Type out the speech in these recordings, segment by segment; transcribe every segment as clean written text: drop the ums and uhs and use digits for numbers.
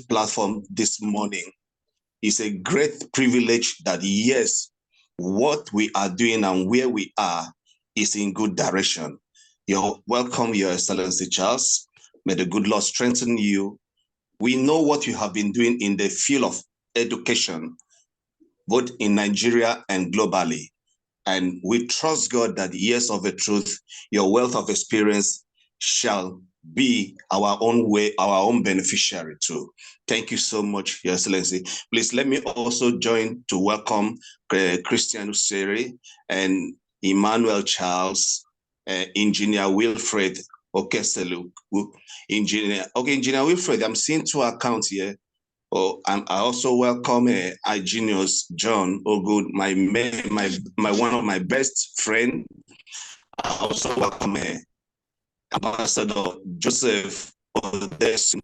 platform this morning. It's a great privilege that, yes, what we are doing and where we are is in good direction. You're welcome, Your Excellency Charles. May the good Lord strengthen you. We know what you have been doing in the field of education, both in Nigeria and globally. And we trust God that, yes, of a truth, your wealth of experience shall be our own way, our own beneficiary too. Thank you so much, Your Excellency. Please let me also join to welcome Christian Useri and Emmanuel Charles, Engineer Wilfred Okeselu, Engineer Wilfred. I'm seeing two accounts here. Oh, I also welcome Igenius John Ogood, my one of my best friend. I also welcome Ambassador Joseph Odes.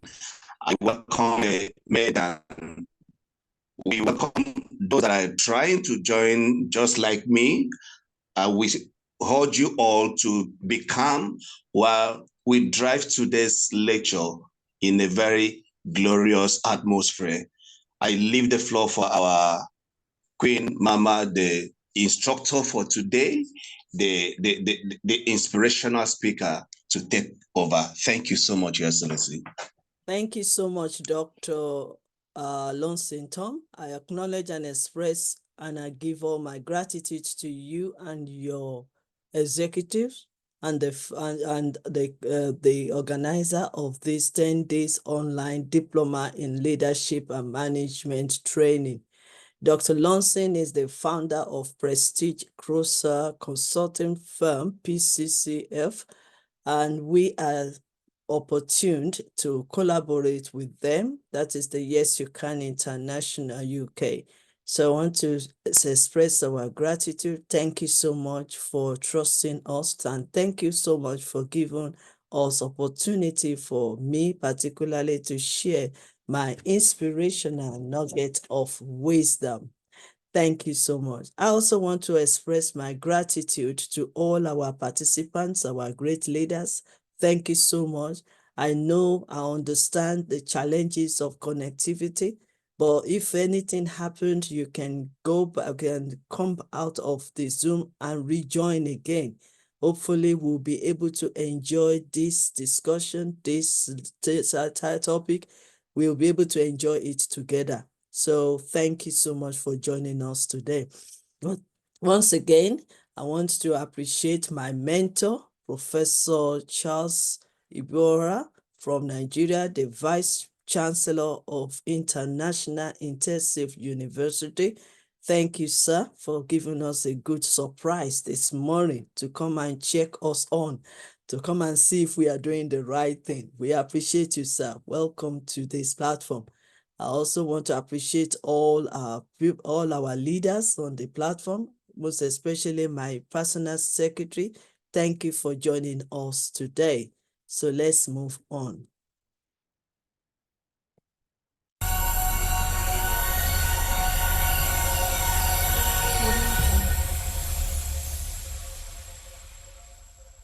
I welcome Medan. We welcome those that are trying to join just like me. We urge you all to be calm while we drive today's lecture in a very glorious atmosphere. I leave the floor for our Queen Mama, the instructor for today, the inspirational speaker to take over. Thank you so much, Your Excellency. Thank you so much, Dr. Lonsington. I acknowledge and express and I give all my gratitude to you and your executives and the organizer of this 10 days online diploma in leadership and management training. Dr. Lonsing is the founder of Prestige Cronza Consulting Firm PCCF, and we are opportuned to collaborate with them. That is the Y.Y.C.I International UK. So I want to express our gratitude. Thank you so much for trusting us, and thank you so much for giving us opportunity for me particularly to share my inspirational nugget of wisdom. Thank you so much. I also want to express my gratitude to all our participants, our great leaders. Thank you so much. I know, I understand the challenges of connectivity, but if anything happened, you can go back and come out of the Zoom and rejoin again. Hopefully, we'll be able to enjoy this discussion, this topic. We'll be able to enjoy it together. So thank you so much for joining us today. But once again, I want to appreciate my mentor, Professor Charles Ibora from Nigeria, the Vice Chancellor of International Intensive University. Thank you, sir, for giving us a good surprise this morning to come and check us on, to come and see if we are doing the right thing. We appreciate you, sir. Welcome to this platform. I also want to appreciate all our leaders on the platform, most especially my personal secretary. Thank you for joining us today. So let's move on.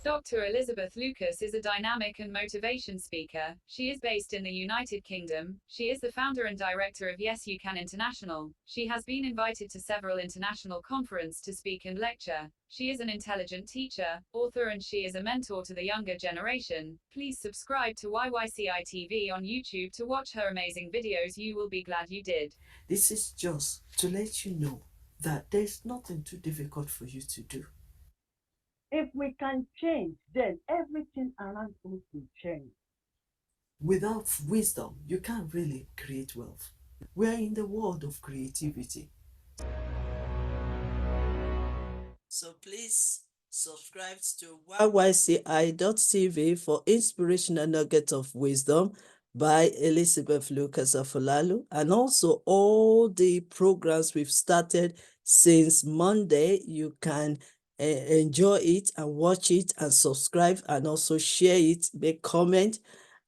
Dr. Elizabeth Lucas is a dynamic and motivation speaker. She is based in the United Kingdom. She is the founder and director of YYCI International. She has been invited to several international conferences to speak and lecture. She is an intelligent teacher, author, and she is a mentor to the younger generation. Please subscribe to YYCI TV on YouTube to watch her amazing videos. You will be glad you did. This is just to let you know that there's nothing too difficult for you to do. If we can change, then everything around us will change. Without wisdom, you can't really create wealth. We are in the world of creativity. So please subscribe to YYCI.tv for inspirational nuggets of wisdom by Elizabeth Lucas Afolalu, and also all the programs we've started since Monday. You can enjoy it and watch it and subscribe and also share it, make comment.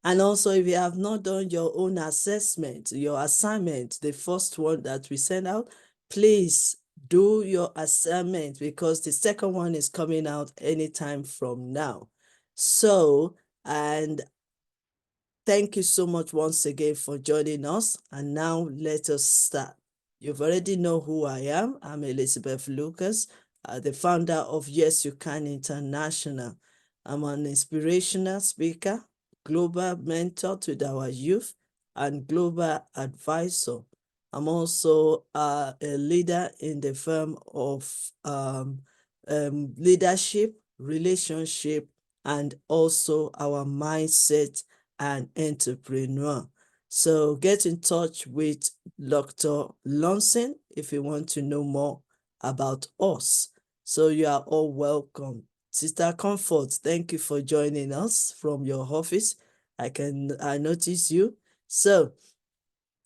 And also, if you have not done your own assessment, your assignment, the first one that we sent out, please do your assignment because the second one is coming out anytime from now. So, and thank you so much once again for joining us. And now let us start. You've already know who I am. I'm Elizabeth Lucas, the founder of Y.Y.C.I International. I'm an inspirational speaker, global mentor to our youth, and global advisor. I'm also a leader in the firm of leadership, relationship, and also our mindset and entrepreneur. So get in touch with Dr. Lonson if you want to know more about us. So you are all welcome. Sister Comfort, thank you for joining us from your office. I notice you. So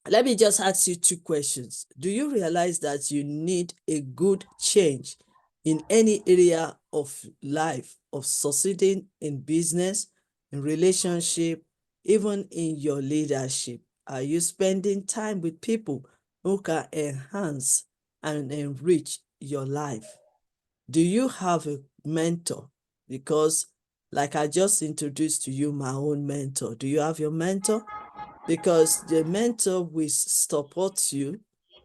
let me just ask you two questions. Do you realize that you need a good change in any area of life, of succeeding in business, in relationship, even in your leadership? Are you spending time with people who can enhance and enrich your life? Do you have a mentor? Because like I just introduced to you my own mentor. Do you have your mentor? Because the mentor will support you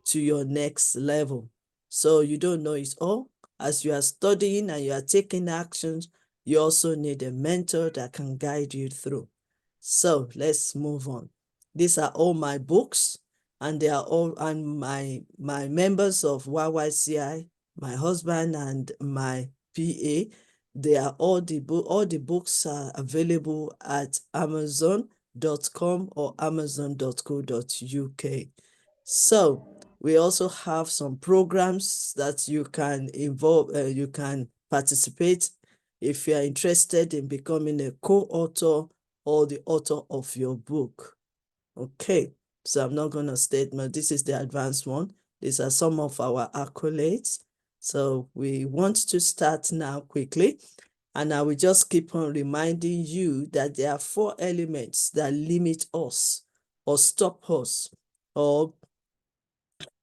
to your next level. So you don't know it all. As you are studying and you are taking actions, you also need a mentor that can guide you through. So let's move on. These are all my books, and they are all and my members of YYCI, my husband and my PA. They are all the books are available at Amazon.com or Amazon.co.uk. So we also have some programs that you can you can participate if you are interested in becoming a co-author or the author of your book. Okay, so I'm not going to state, but this is the advanced one. These are some of our accolades. So we want to start now quickly. And I will just keep on reminding you that there are 4 elements that limit us or stop us or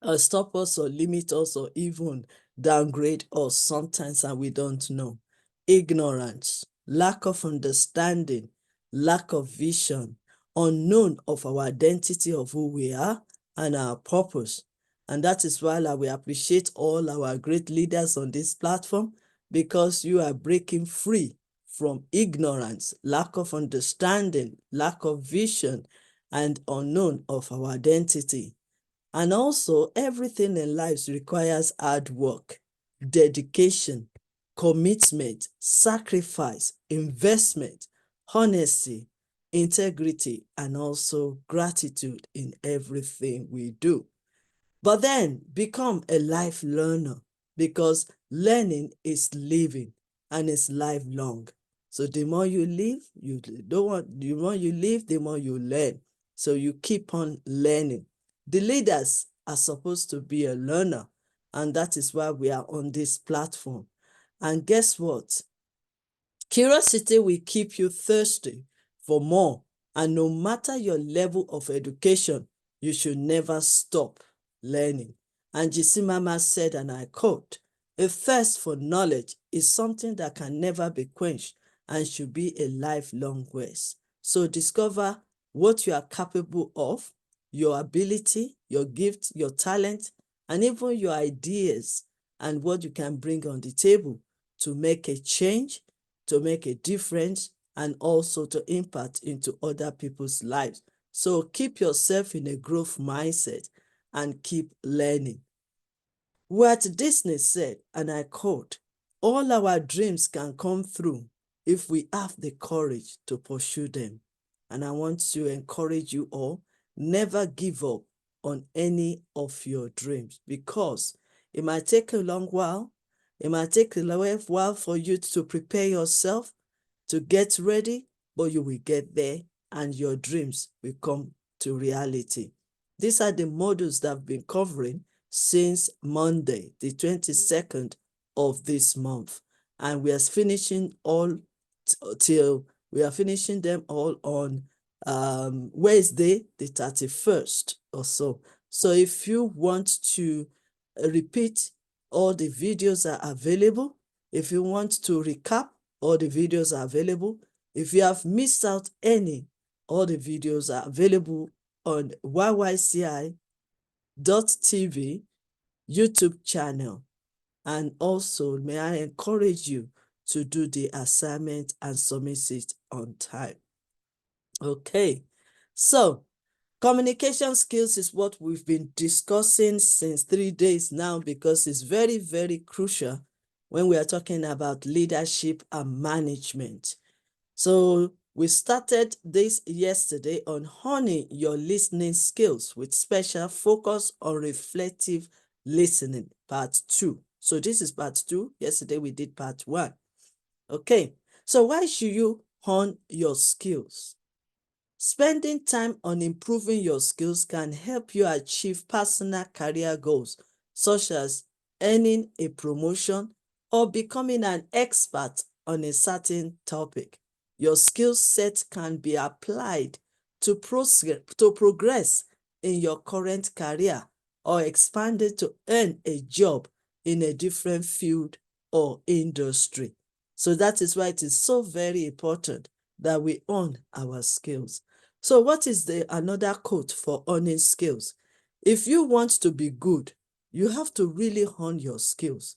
limit us or even downgrade us sometimes, and we don't know. Ignorance, lack of understanding, lack of vision, unknown of our identity of who we are and our purpose. And that is why I will appreciate all our great leaders on this platform, because you are breaking free from ignorance, lack of understanding, lack of vision, and unknown of our identity. And also, everything in life requires hard work, dedication, commitment, sacrifice, investment, honesty, integrity, and also gratitude in everything we do. But then become a life learner, because learning is living and it's lifelong. So the more you live, the more you live, the more you learn. So you keep on learning. The leaders are supposed to be a learner, and that is why we are on this platform. And guess what? Curiosity will keep you thirsty for more, and no matter your level of education, you should never stop learning. And Y.Y.C.I Mama said, and I quote, "A thirst for knowledge is something that can never be quenched and should be a lifelong quest." So discover what you are capable of, your ability, your gift, your talent, and even your ideas, and what you can bring on the table to make a change, to make a difference, and also to impact into other people's lives. So keep yourself in a growth mindset and keep learning. Walt Disney said, and I quote, "All our dreams can come through if we have the courage to pursue them." And I want to encourage you all, never give up on any of your dreams, because it might take a long while. It might take a while for you to prepare yourself, to get ready, but you will get there and your dreams will come to reality. These are the models that I've been covering since Monday, the 22nd of this month. And we are finishing them all on Wednesday, the 31st or so. So if you want to repeat, all the videos are available. If you want to recap, all the videos are available. If you have missed out any, All the videos are available on YYCI.TV YouTube channel. And also, may I encourage you to do the assignment and submit it on time. Okay, so communication skills is what we've been discussing since 3 days now, because it's very, very crucial when we are talking about leadership and management. So we started this yesterday on honing your listening skills with special focus on reflective listening, part 2. So this is part 2. Yesterday we did part 1. Okay, so why should you hone your skills? Spending time on improving your skills can help you achieve personal career goals, such as earning a promotion or becoming an expert on a certain topic. Your skill set can be applied to progress in your current career or expanded to earn a job in a different field or industry. So that is why it is so very important that we own our skills. So what is another quote for owning skills? If you want to be good, you have to really hone your skills.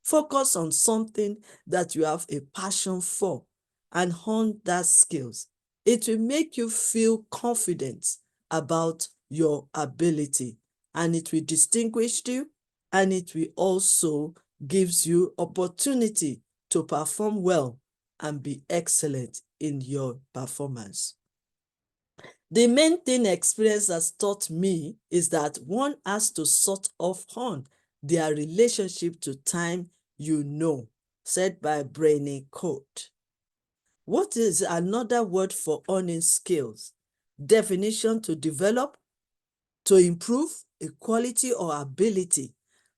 Focus on something that you have a passion for and hone that skills. It will make you feel confident about your ability, and it will distinguish you, and it will also gives you opportunity to perform well and be excellent in your performance. The main thing experience has taught me is that one has to sort of hone their relationship to time, said by Brainy Code. What is another word for owning skills? Definition: to develop, to improve a quality or ability.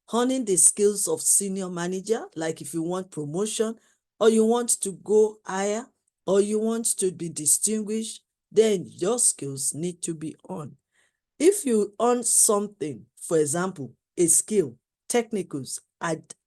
Honing the skills of senior manager, like if you want promotion, or you want to go higher, or you want to be distinguished, then your skills need to be on. If you own something, for example, a skill, technicals,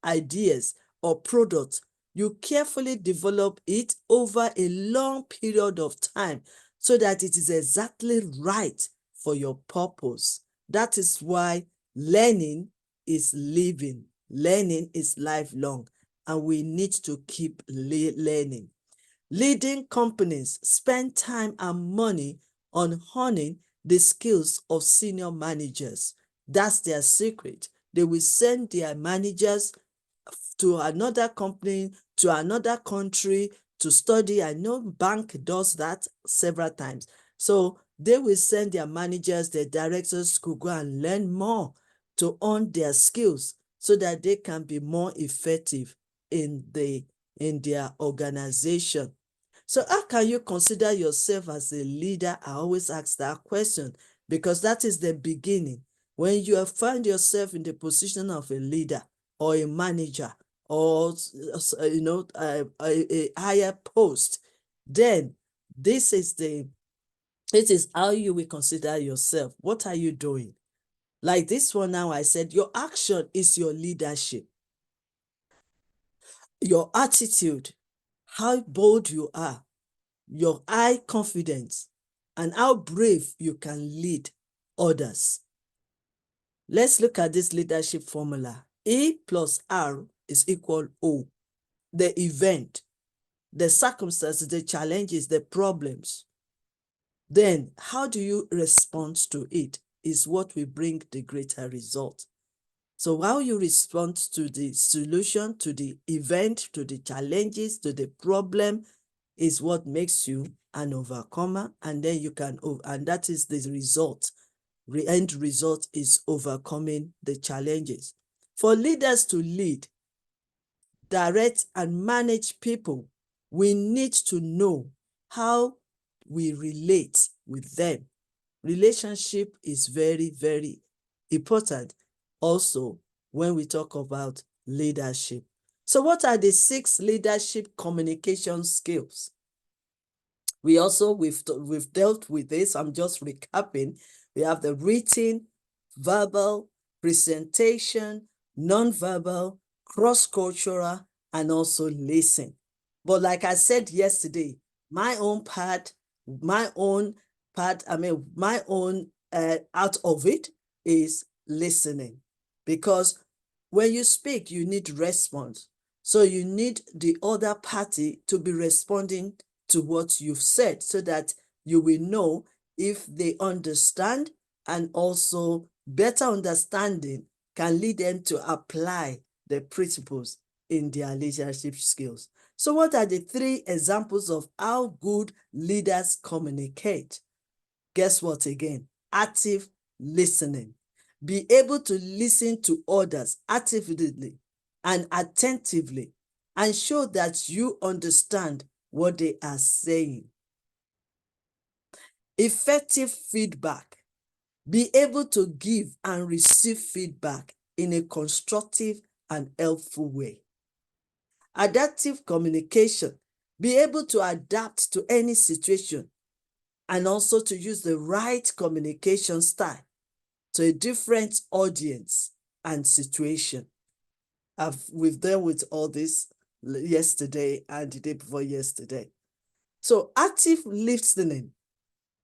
ideas, or products, you carefully develop it over a long period of time so that it is exactly right for your purpose. That is why learning is living. Learning is lifelong, and we need to keep learning. Leading companies spend time and money on honing the skills of senior managers. That's their secret. They will send their managers to another company, to another country to study. I know bank does that several times. So they will send their managers, their directors to go and learn more to hone their skills so that they can be more effective in their organization. So how can you consider yourself as a leader? I always ask that question because that is the beginning. When you find yourself in the position of a leader or a manager or a higher post, then this is how you will consider yourself. What are you doing? Like this one now, I said your action is your leadership. Your attitude, how bold you are, your high confidence, and how brave you can lead others. Let's look at this leadership formula. E plus R is equal O. The event, the circumstances, the challenges, the problems. Then how do you respond to it is what will bring the greater result. So how you respond to the solution, to the event, to the challenges, to the problem is what makes you an overcomer, and then you can, and that is the result. The end result is overcoming the challenges. For leaders to lead, direct, and manage people, we need to know how we relate with them. Relationship is very, very important also when we talk about leadership. So what are the 6 leadership communication skills? We've dealt with this. I'm just recapping. We have the written, verbal, presentation, non-verbal, cross-cultural, and also listening. But like I said yesterday, my own part, My own part, my own out of it is listening, because when you speak, you need response. So you need the other party to be responding to what you've said, so that you will know if they understand, and also better understanding can lead them to apply the principles in their leadership skills. So what are the 3 examples of how good leaders communicate? Guess what again? Active listening. Be able to listen to others actively and attentively, and show that you understand what they are saying. Effective feedback. Be able to give and receive feedback in a constructive and helpful way. Adaptive communication. Be able to adapt to any situation, and also to use the right communication style to a different audience and situation. We've dealt with all this yesterday and the day before yesterday. So active listening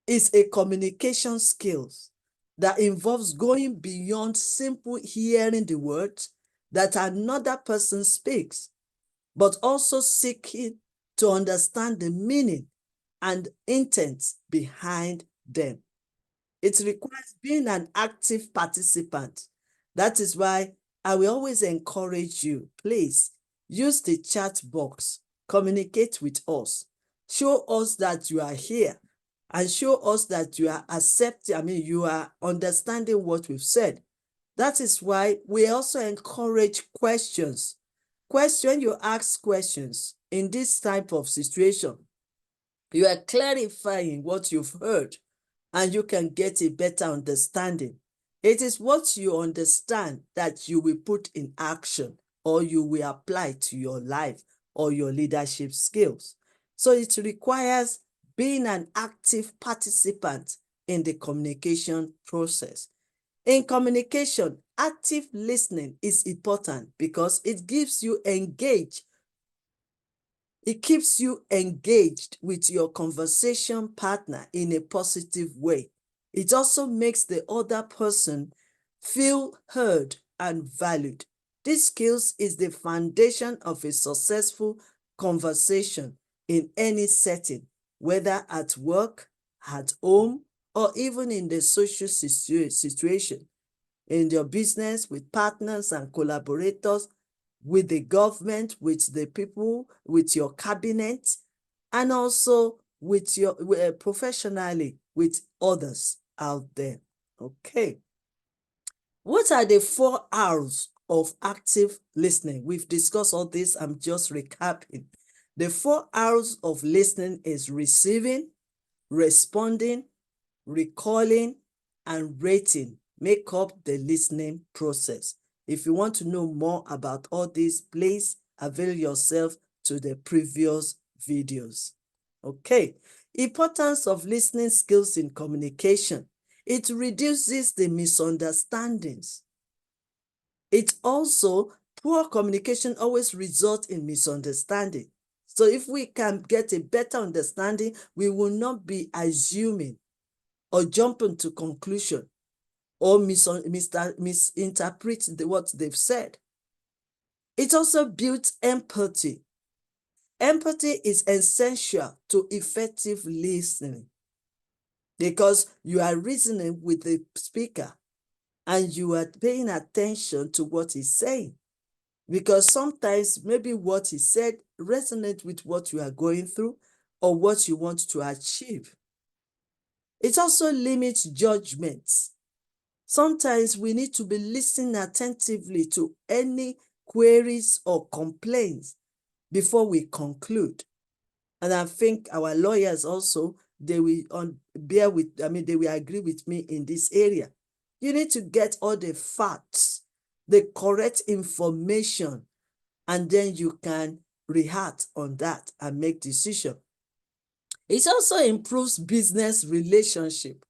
is a communication skills that involves going beyond simple hearing the words that another person speaks, but also seeking to understand the meaning and intent behind them. It requires being an active participant. That is why I will always encourage you, please use the chat box, communicate with us, show us that you are here, and show us that you are accepting, you are understanding what we've said. That is why we also encourage questions. When you ask questions in this type of situation, you are clarifying what you've heard, and you can get a better understanding. It is what you understand that you will put in action, or you will apply to your life or your leadership skills. So it requires being an active participant in the communication process. In communication, active listening is important because it gives you engaged. It keeps you engaged with your conversation partner in a positive way. It also makes the other person feel heard and valued. This skills is the foundation of a successful conversation in any setting, whether at work, at home, or even in the social situation, in your business, with partners and collaborators, with the government, with the people, with your cabinet, and also with your professionally with others out there. Okay. What are the 4 R's of active listening? We've discussed all this. I'm just recapping. The 4 R's of listening is receiving, responding, recalling, and rating make up the listening process. If you want to know more about all this, please avail yourself to the previous videos. Okay, importance of listening skills in communication. It reduces the misunderstandings. It also, poor communication always results in misunderstanding. So if we can get a better understanding, we will not be assuming or jumping to conclusion or misinterpret what they've said. It also builds empathy. Empathy is essential to effective listening because you are reasoning with the speaker and you are paying attention to what he's saying, because sometimes maybe what he said resonates with what you are going through or what you want to achieve. It also limits judgments. Sometimes we need to be listening attentively to any queries or complaints before we conclude. And I think our lawyers also, they will they will agree with me in this area. You need to get all the facts, the correct information, and then you can react on that and make decision. It also improves business relationship.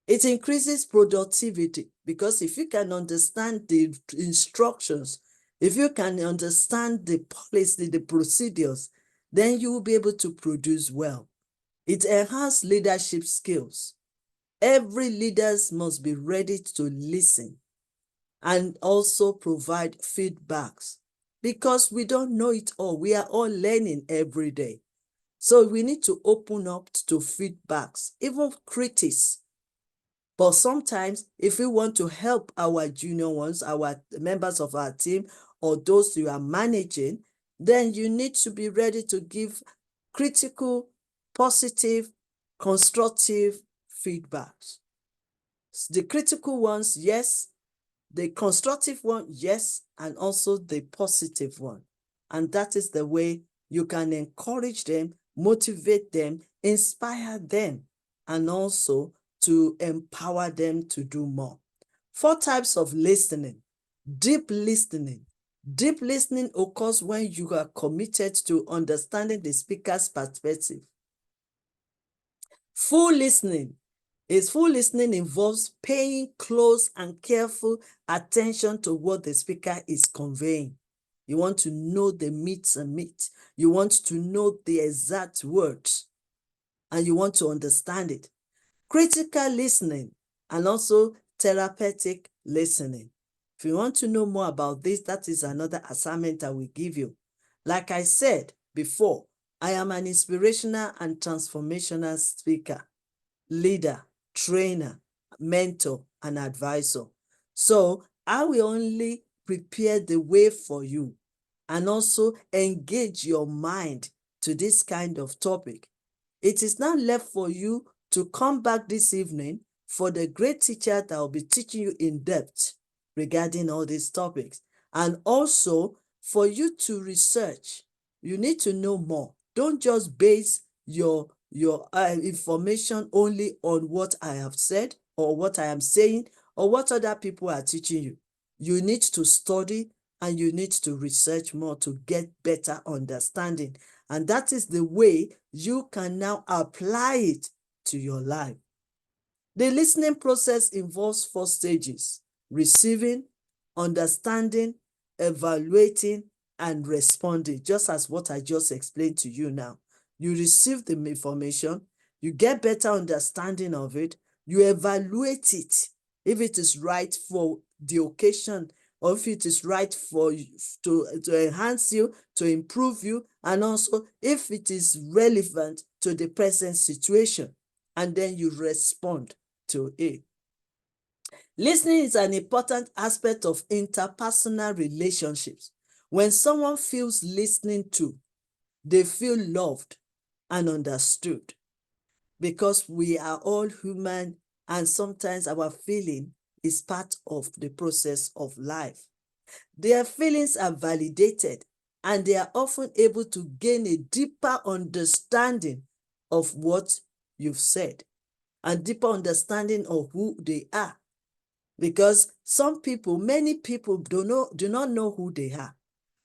It increases productivity because if you can understand the instructions, if you can understand the policy, the procedures, then you will be able to produce well. It enhances leadership skills. Every leader must be ready to listen and also provide feedbacks, because we don't know it all. We are all learning every day. So we need to open up to feedbacks, even critics. But sometimes if we want to help our junior ones, our members of our team, or those you are managing, then you need to be ready to give critical, positive, constructive feedbacks. The critical ones, yes. The constructive one, yes, and also the positive one. And that is the way you can encourage them, motivate them, inspire them, and also to empower them to do more. 4 types of listening. Deep listening. Deep listening occurs when you are committed to understanding the speaker's perspective. Full listening involves paying close and careful attention to what the speaker is conveying. You want to know the meat and meat. You want to know the exact words, and you want to understand it. Critical listening and also therapeutic listening. If you want to know more about this, that is another assignment I will give you. Like I said before, I am an inspirational and transformational speaker, leader, trainer, mentor, and advisor. So I will only prepare the way for you and also engage your mind to this kind of topic. It is now left for you to come back this evening for the great teacher that will be teaching you in depth regarding all these topics. And also for you to research. You need to know more. Don't just base your information only on what I have said or what I am saying or what other people are teaching you. You need to study and you need to research more to get better understanding. And that is the way you can now apply it to your life. The listening process involves 4 stages: receiving, understanding, evaluating, and responding, just as what I just explained to you now. You receive the information, you get better understanding of it, you evaluate it, if it is right for the occasion, or if it is right for you to enhance you, to improve you, and also if it is relevant to the present situation, and then you respond to it. Listening is an important aspect of interpersonal relationships. When someone feels listened to, they feel loved and understood, because we are all human and sometimes our feeling is part of the process of life. Their feelings are validated and they are often able to gain a deeper understanding of what you've said and deeper understanding of who they are. Because many people do not know who they are.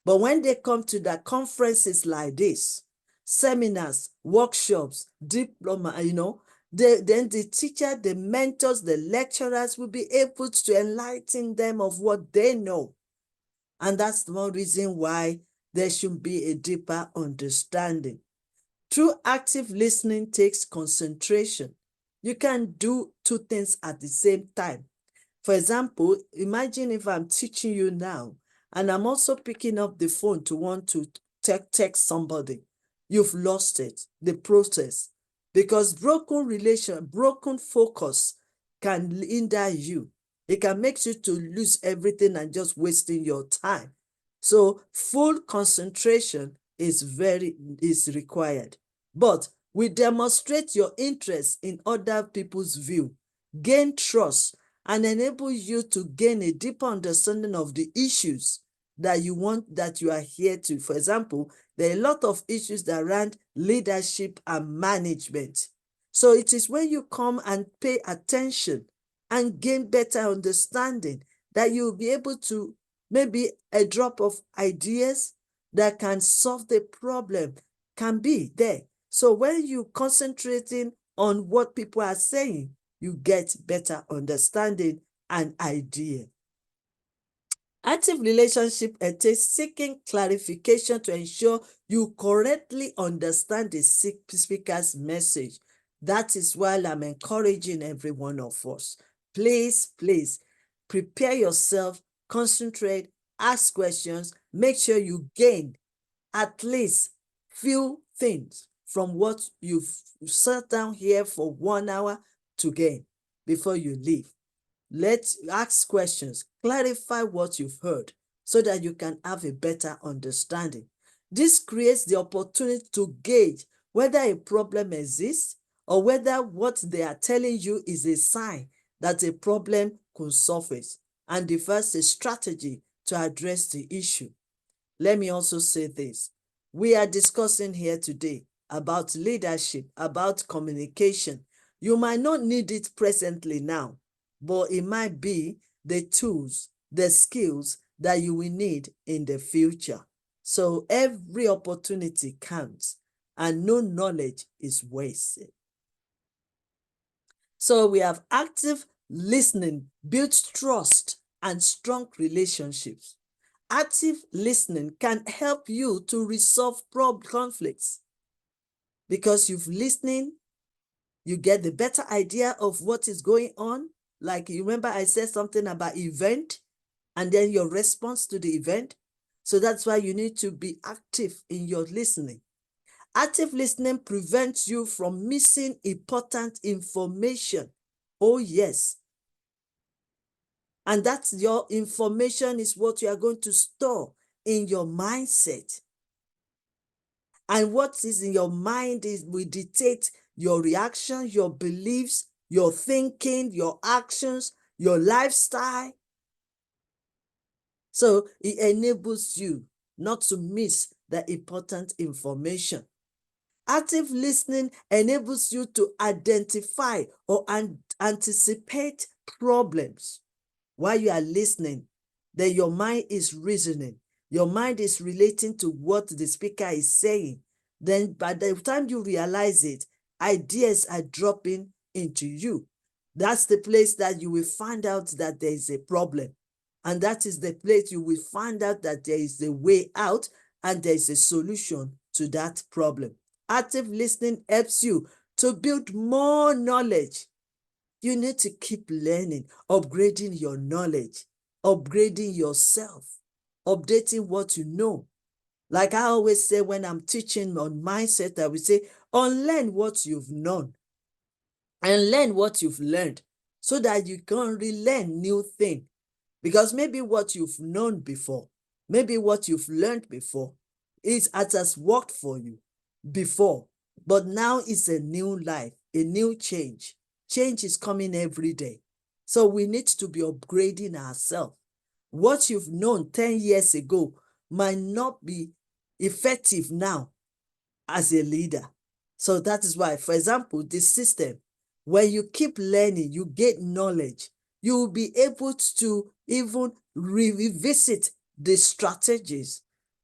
But when they come to the conferences like this, seminars, workshops, diploma, then the teacher, the mentors, the lecturers will be able to enlighten them of what they know. And that's one reason why there should be a deeper understanding. True active listening takes concentration. You can do 2 things at the same time. For example, imagine if I'm teaching you now and I'm also picking up the phone to want to text somebody. You've lost it, the process, because broken focus can hinder you. It can make you to lose everything and just wasting your time. So full concentration is required. But we demonstrate your interest in other people's view, gain trust, and enable you to gain a deeper understanding of the issues that you are here to. For example, there are a lot of issues that around leadership and management. So it is when you come and pay attention and gain better understanding that you'll be able to maybe a drop of ideas that can solve the problem can be there. So when you concentrating on what people are saying, you get better understanding and idea. Active relationship entails seeking clarification to ensure you correctly understand the speaker's message. That is why I'm encouraging every one of us. Please, prepare yourself, concentrate, ask questions, make sure you gain at least few things from what you've sat down here for 1 hour to gain before you leave. Let's ask questions, clarify what you've heard so that you can have a better understanding. This creates the opportunity to gauge whether a problem exists or whether what they are telling you is a sign that a problem could surface and develops a strategy to address the issue. Let me also say this. We are discussing here today about leadership, about communication. You might not need it presently now, but it might be the tools, the skills that you will need in the future. So every opportunity counts and no knowledge is wasted. So we have active listening, builds trust and strong relationships. Active listening can help you to resolve conflicts because you've listening, you get the better idea of what is going on. Like you remember I said something about event and then your response to the event. So that's why you need to be active in your listening. Active listening prevents you from missing important information. Oh yes. And that's your information is what you are going to store in your mindset. And what is in your mind will dictate your reaction, your beliefs, your thinking, your actions, your lifestyle. So it enables you not to miss the important information. Active listening enables you to identify or anticipate problems. While you are listening, then your mind is reasoning. Your mind is relating to what the speaker is saying. Then by the time you realize it, ideas are dropping into you. That's the place that you will find out that there is a problem. And that is the place you will find out that there is a way out and there is a solution to that problem. Active listening helps you to build more knowledge. You need to keep learning, upgrading your knowledge, upgrading yourself, updating what you know. Like I always say when I'm teaching on mindset, I will say, unlearn what you've known and learn what you've learned so that you can relearn new things. Because maybe what you've known before, maybe what you've learned before, it has worked for you before, but now it's a new life, a new change. Change is coming every day. So we need to be upgrading ourselves. What you've known 10 years ago might not be effective now as a leader. So that is why, for example, this system, when you keep learning, you get knowledge, you will be able to even revisit the strategies,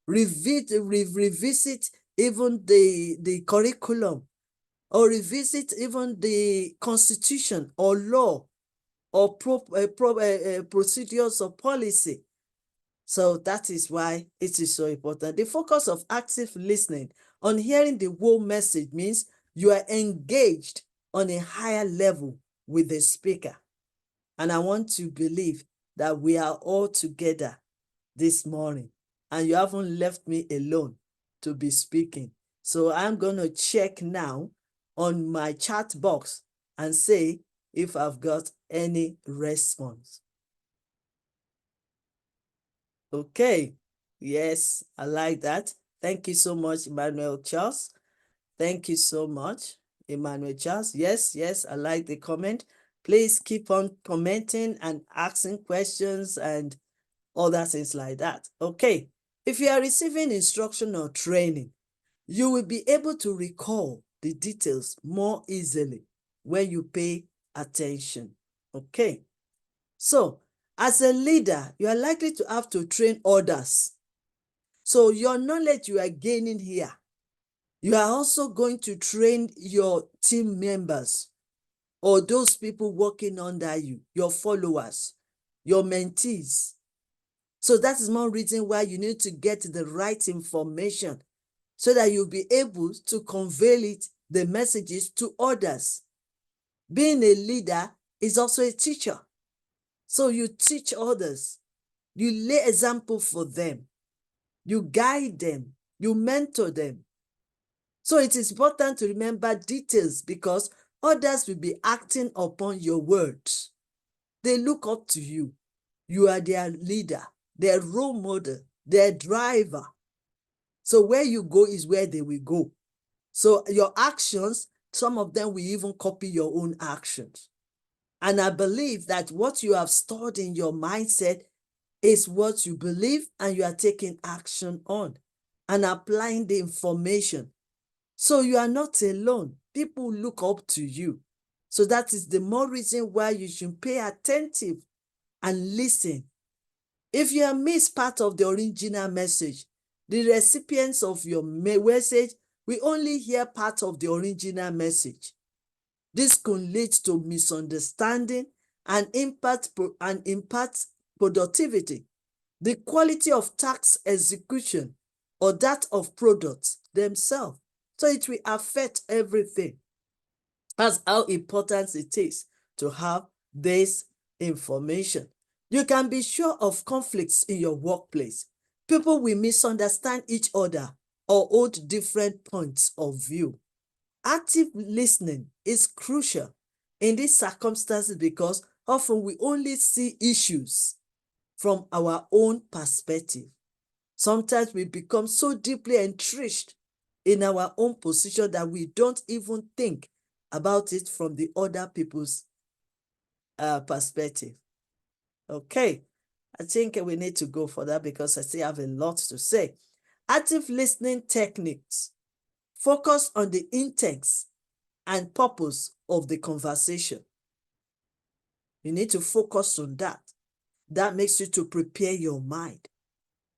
revisit even the curriculum, or revisit even the constitution or law or procedures or policy. So that is why it is so important. The focus of active listening on hearing the whole message means you are engaged on a higher level with the speaker. And I want to believe that we are all together this morning and you haven't left me alone to be speaking. So I'm going to check now on my chat box and say if I've got any response. Okay. Yes, I like that. Thank you so much, Emmanuel Charles. Thank you so much, Emmanuel Charles. Yes, I like the comment. Please keep on commenting and asking questions and other things like that. Okay. If you are receiving instruction or training, you will be able to recall the details more easily when you pay attention. Okay. So, as a leader, you are likely to have to train others. So your knowledge you are gaining here, you are also going to train your team members or those people working under you, your followers, your mentees. So that is one reason why you need to get the right information so that you'll be able to convey it, the messages to others. Being a leader is also a teacher. So you teach others, you lay example for them, you guide them, you mentor them. So it is important to remember details because others will be acting upon your words. They look up to you. You are their leader, their role model, their driver. So where you go is where they will go. So your actions, some of them will even copy your own actions. And I believe that what you have stored in your mindset is what you believe, and you are taking action on and applying the information. So you are not alone. People look up to you. So that is the more reason why you should pay attentive and listen. If you have missed part of the original message, the recipients of your message will only hear part of the original message. This could lead to misunderstanding and impact productivity, the quality of task execution, or that of products themselves. So it will affect everything. That's how important it is to have this information. You can be sure of conflicts in your workplace. People will misunderstand each other or hold different points of view. Active listening is crucial in these circumstances because often we only see issues from our own perspective. Sometimes we become so deeply entrenched in our own position that we don't even think about it from the other people's perspective. Okay, I think we need to go for that because I still have a lot to say. Active listening techniques focus on the intent and purpose of the conversation. You need to focus on that. That makes you to prepare your mind.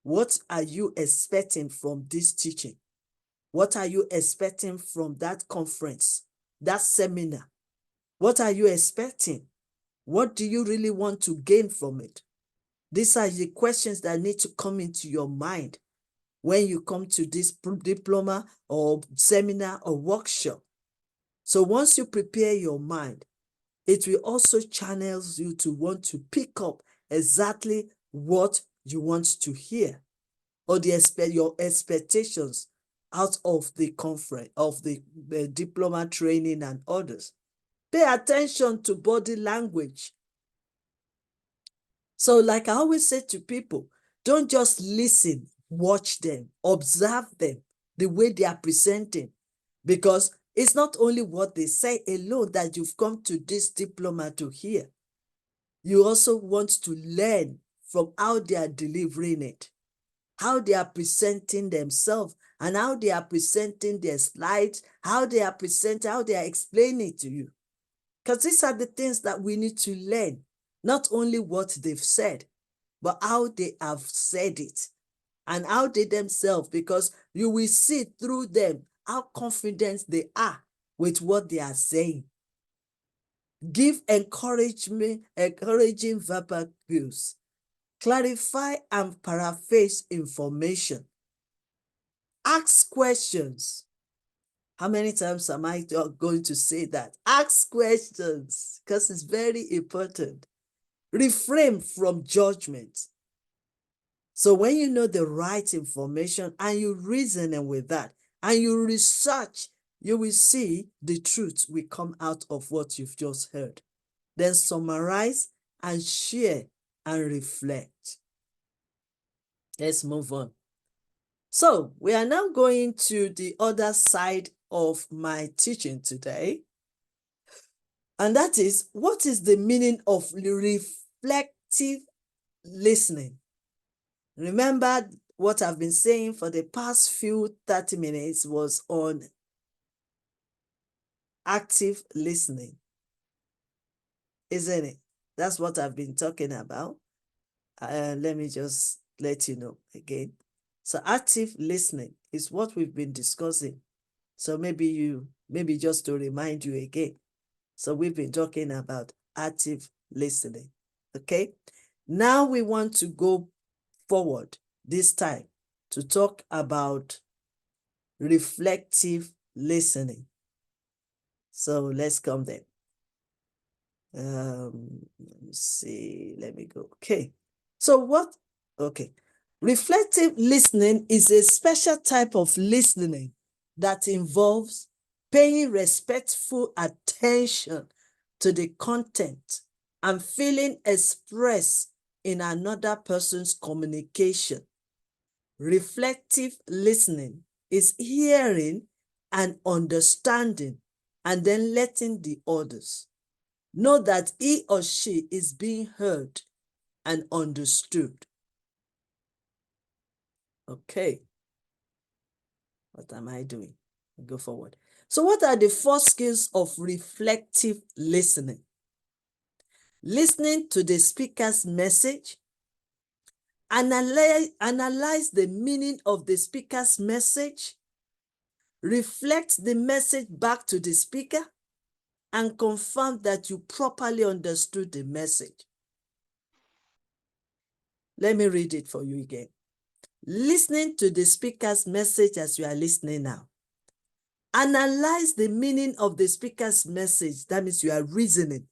What are you expecting from this teaching? What are you expecting from that conference, that seminar? What are you expecting? What do you really want to gain from it? These are the questions that need to come into your mind when you come to this diploma or seminar or workshop. So once you prepare your mind, it will also channel you to want to pick up exactly what you want to hear or your expectations out of the conference, of the diploma training and others. Pay attention to body language. So like I always say to people, don't just listen, watch them, observe them, the way they are presenting, because it's not only what they say alone that you've come to this diploma to hear. You also want to learn from how they are delivering it, how they are presenting themselves, and how they are presenting their slides, how they are explaining it to you. Because these are the things that we need to learn, not only what they've said, but how they have said it and how they themselves, because you will see through them how confident they are with what they are saying. Give encouraging verbal cues. Clarify and paraphrase information. Ask questions. How many times am I going to say that? Ask questions, because it's very important. Refrain from judgment. So when you know the right information and you reason with that and you research, you will see the truth will come out of what you've just heard. Then summarize and share and reflect. Let's move on. So we are now going to the other side of my teaching today. And that is, what is the meaning of reflective listening? Remember what I've been saying for the past few 30 minutes was on active listening, isn't it? That's what I've been talking about. Let me just let you know again. So active listening is what we've been discussing. So maybe just to remind you again. So we've been talking about active listening, okay? Now we want to go forward this time to talk about reflective listening. So let's come there. Let me see. Let me go. Okay. So what? Okay. Reflective listening is a special type of listening that involves paying respectful attention to the content and feeling expressed in another person's communication. Reflective listening is hearing and understanding and then letting the others know that he or she is being heard and understood. Okay. What am I doing? Go forward. So what are the 4 skills of reflective listening? Listening to the speaker's message. Analyze the meaning of the speaker's message. Reflect the message back to the speaker and confirm that you properly understood the message. Let me read it for you again. Listening to the speaker's message as you are listening now. Analyze the meaning of the speaker's message. That means you are reasoning,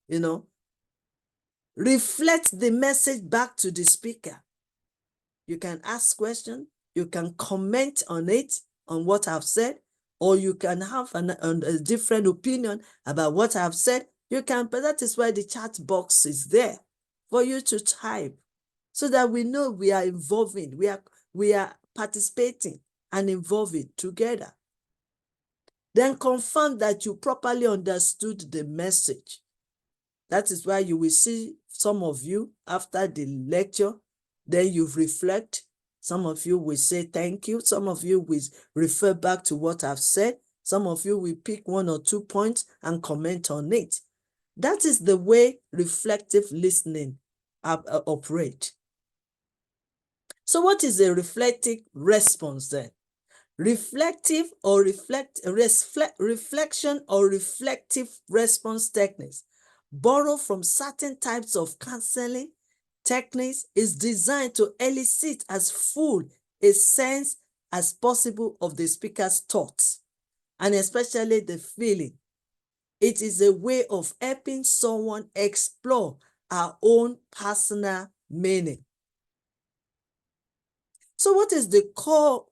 you know. Reflect the message back to the speaker. You can ask questions, you can comment on it, on what I've said, or you can have a different opinion about what I've said. You can, but that is why the chat box is there for you to type so that we know we are involving, we are participating and involving together. Then confirm that you properly understood the message. That is why you will see some of you after the lecture, then you reflect. Some of you will say thank you. Some of you will refer back to what I've said. Some of you will pick 1 or 2 points and comment on it. That is the way reflective listening operates. So what is a reflective response then? Reflection or reflective response techniques borrowed from certain types of counseling techniques is designed to elicit as full a sense as possible of the speaker's thoughts and especially the feeling. It is a way of helping someone explore our own personal meaning. So what is the core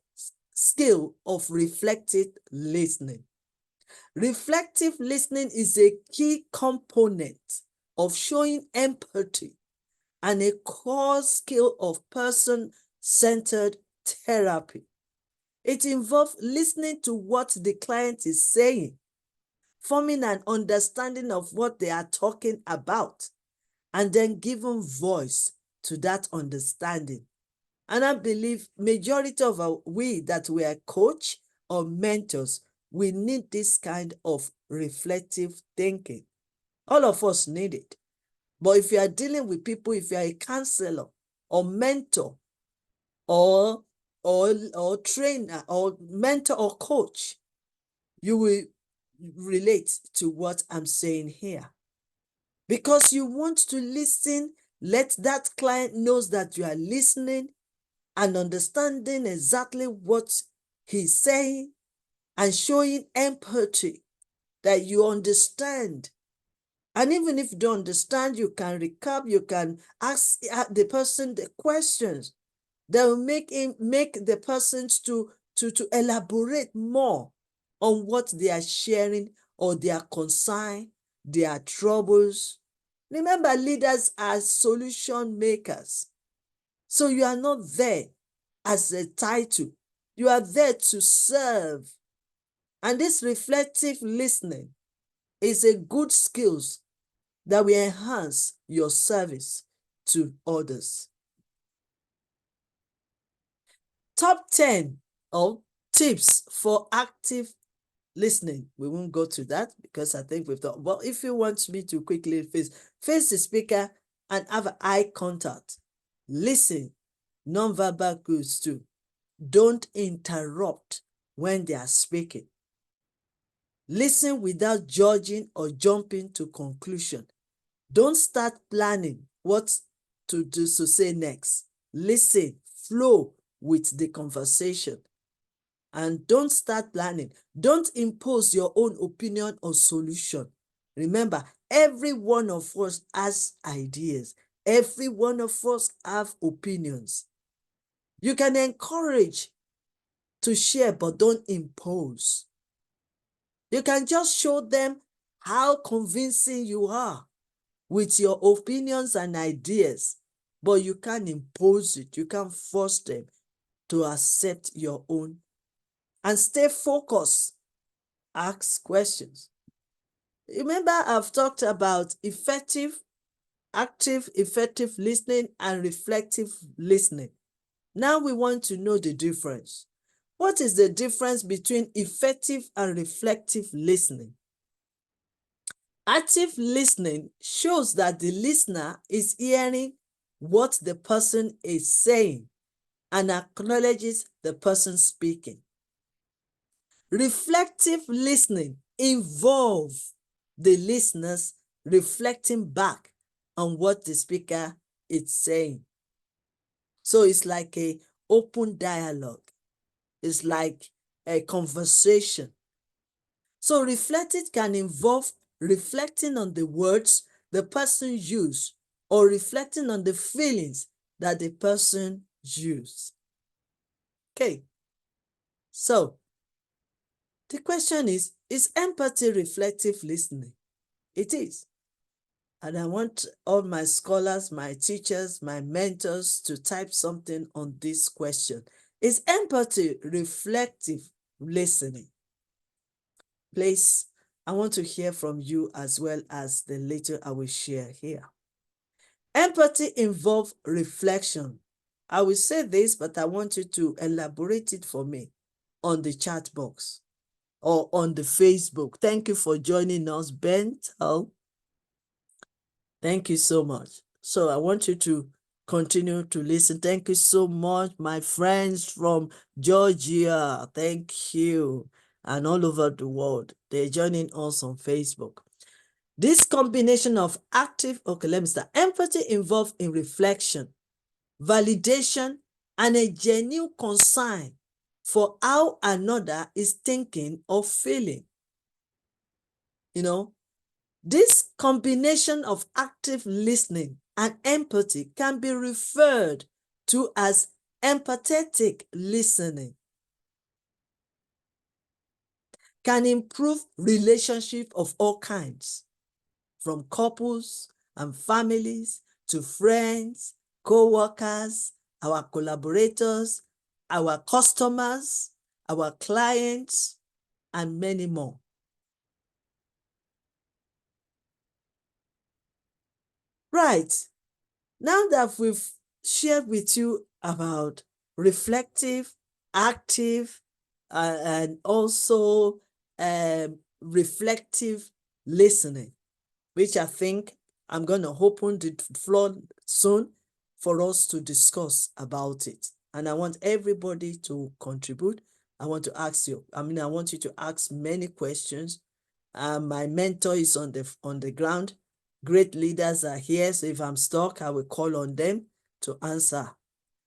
skill of reflective listening? Reflective listening is a key component of showing empathy and a core skill of person-centered therapy. It involves listening to what the client is saying, forming an understanding of what they are talking about, and then giving voice to that understanding. And I believe majority of we that we are coach or mentors, we need this kind of reflective thinking. All of us need it. But if you are dealing with people, if you are a counselor or mentor or trainer or mentor or coach, you will relate to what I'm saying here. Because you want to listen, let that client knows that you are listening and understanding exactly what he's saying and showing empathy that you understand. And even if you don't understand, you can recap, you can ask the person the questions that will make the persons to elaborate more on what they are sharing or their concern, their troubles. Remember, leaders are solution makers. So you are not there as a title. You are there to serve. And this reflective listening is a good skills that will enhance your service to others. Top 10 of tips for active listening. We won't go to that because I think we've done. But if you want me to quickly face the speaker and have eye contact, listen, nonverbal cues too. Don't interrupt when they are speaking. Listen without judging or jumping to conclusion. Don't start planning what to say next. Listen, flow with the conversation. And don't start planning. Don't impose your own opinion or solution. Remember, every one of us has ideas. Every one of us have opinions. You can encourage to share, but don't impose. You can just show them how convincing you are with your opinions and ideas, but you can't impose it. You can't force them to accept your own. And stay focused. Ask questions. Remember, I've talked about active, effective listening and reflective listening. Now we want to know the difference. What is the difference between effective and reflective listening? Active listening shows that the listener is hearing what the person is saying and acknowledges the person speaking. Reflective listening involves the listeners reflecting back on what the speaker is saying. So it's like an open dialogue. It's like a conversation. So reflecting can involve reflecting on the words the person used or reflecting on the feelings that the person used. Okay, so the question is empathy reflective listening? It is. And I want all my scholars, my teachers, my mentors to type something on this question. Is empathy reflective listening? Please, I want to hear from you as well as the little I will share here. Empathy involves reflection. I will say this, but I want you to elaborate it for me on the chat box or on the Facebook. Thank you for joining us, Ben. Thank you so much. So I want you to continue to listen. Thank you so much, my friends from Georgia. Thank you. And all over the world. They're joining us on Facebook. This combination of active, okay, let me start. Empathy involved in reflection, validation, and a genuine concern for how another is thinking or feeling. You know, this combination of active listening and empathy can be referred to as empathetic listening. Can improve relationships of all kinds, from couples and families to friends, co-workers, our collaborators, our customers, our clients, and many more. Right. Now that we've shared with you about reflective, active, and also reflective listening, which I think I'm going to open the floor soon for us to discuss about it. And I want everybody to contribute. I want you to ask many questions. My mentor is on the ground. Great leaders are here. So if I'm stuck, I will call on them to answer.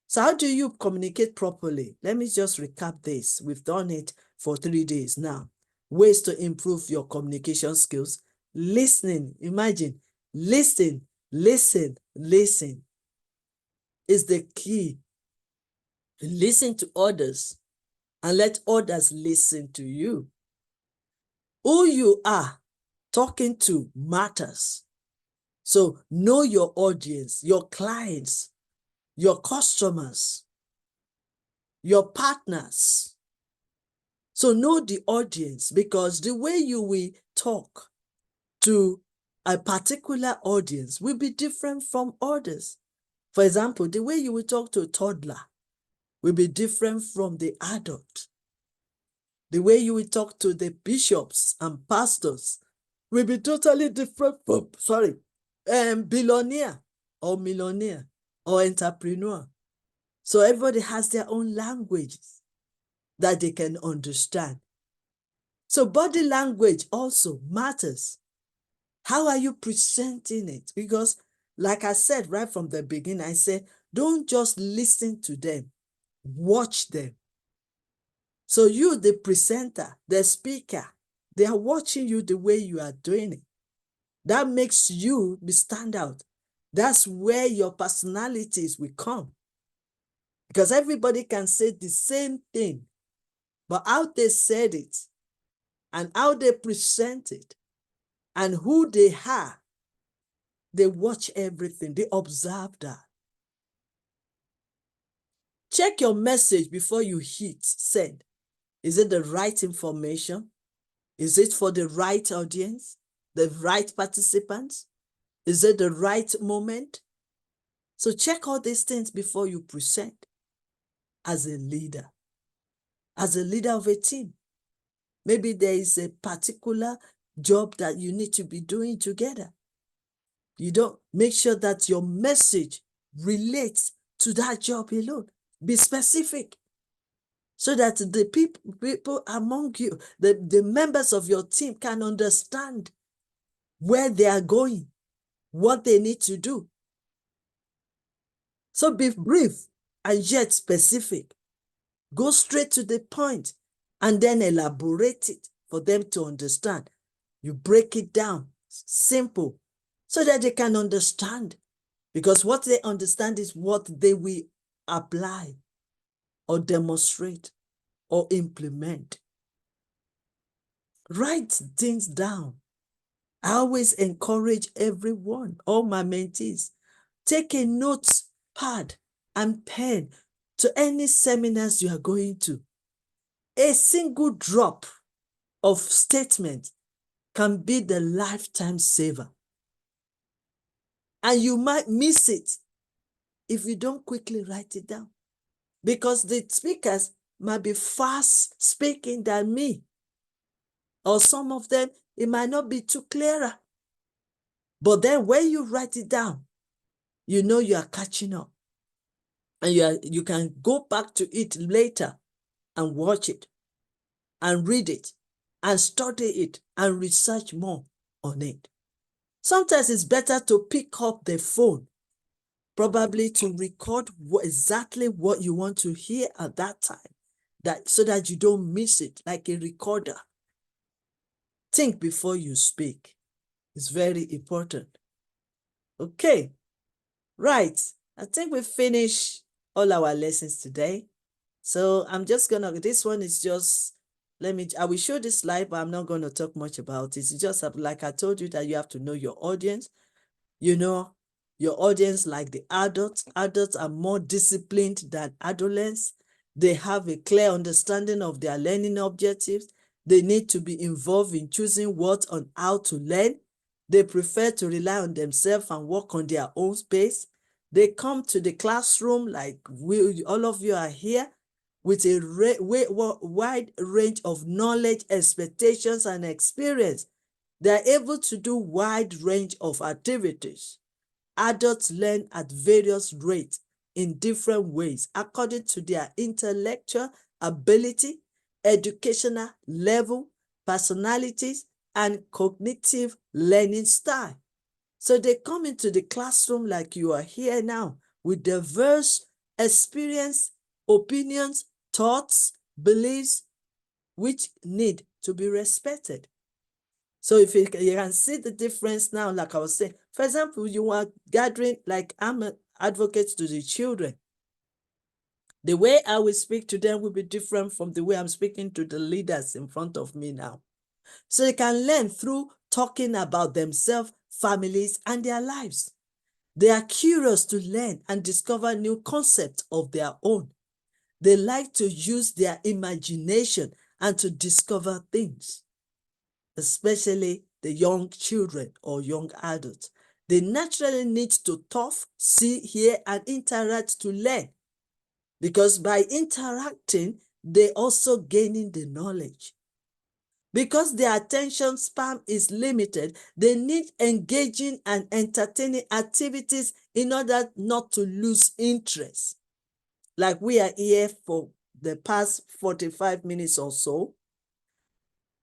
So how do you communicate properly? Let me just recap this. We've done it for 3 days now. Ways to improve your communication skills. Listening. Imagine, listen is the key. Listen to others and let others listen to you. Who you are talking to matters. So know your audience, your clients, your customers, your partners. So know the audience, because the way you will talk to a particular audience will be different from others. For example, the way you will talk to a toddler will be different from the adult. The way you will talk to the bishops and pastors will be totally different from, billionaire or millionaire or entrepreneur. So everybody has their own languages that they can understand. So body language also matters. How are you presenting it? Because like I said right from the beginning, I said, don't just listen to them, watch them. So you, the presenter, the speaker, they are watching you the way you are doing it. That makes you be stand out. That's where your personalities will come. Because everybody can say the same thing, but how they said it and how they present it and who they are, they watch everything. They observe that. Check your message before you hit send. Is it the right information? Is it for the right audience? The right participants? Is it the right moment? So check all these things before you present as a leader of a team. Maybe there is a particular job that you need to be doing together. You don't make sure that your message relates to that job alone. Be specific so that the people among you, the members of your team can understand where they are going, what they need to do. So be brief and yet specific. Go straight to the point and then elaborate it for them to understand. You break it down, simple, so that they can understand. Because what they understand is what they will apply or demonstrate or implement. Write things down. I always encourage everyone, all my mentees, take a notepad and pen to any seminars you are going to. A single drop of statement can be the lifetime saver. And you might miss it if you don't quickly write it down. Because the speakers might be fast speaking than me. Or some of them, it might not be too clearer. But then when you write it down, you know you are catching up. And you can go back to it later and watch it and read it and study it and research more on it. Sometimes it's better to pick up the phone, probably to record exactly what you want to hear at that time, so that you don't miss it, like a recorder. Think before you speak. It's very important. Okay, right. I think we finished all our lessons today. So I'm just gonna, this one is just, I will show this slide, but I'm not gonna talk much about it. It's just like I told you that you have to know your audience. You know, your audience, like the adults. Adults are more disciplined than adolescents. They have a clear understanding of their learning objectives. They need to be involved in choosing what and how to learn. They prefer to rely on themselves and work on their own space. They come to the classroom like all of you are here with a wide range of knowledge, expectations, and experience. They are able to do wide range of activities. Adults learn at various rates in different ways according to their intellectual ability, educational level, personalities, and cognitive learning style. So they come into the classroom like you are here now with diverse experience, opinions, thoughts, beliefs, which need to be respected. So if you can see the difference now, like I was saying, for example, you are gathering, like I'm an advocate to the children. The way I will speak to them will be different from the way I'm speaking to the leaders in front of me now. So they can learn through talking about themselves, families, and their lives. They are curious to learn and discover new concepts of their own. They like to use their imagination and to discover things, especially the young children or young adults. They naturally need to talk, see, hear, and interact to learn, because by interacting, they also gaining the knowledge. Because their attention span is limited, they need engaging and entertaining activities in order not to lose interest. Like we are here for the past 45 minutes or so,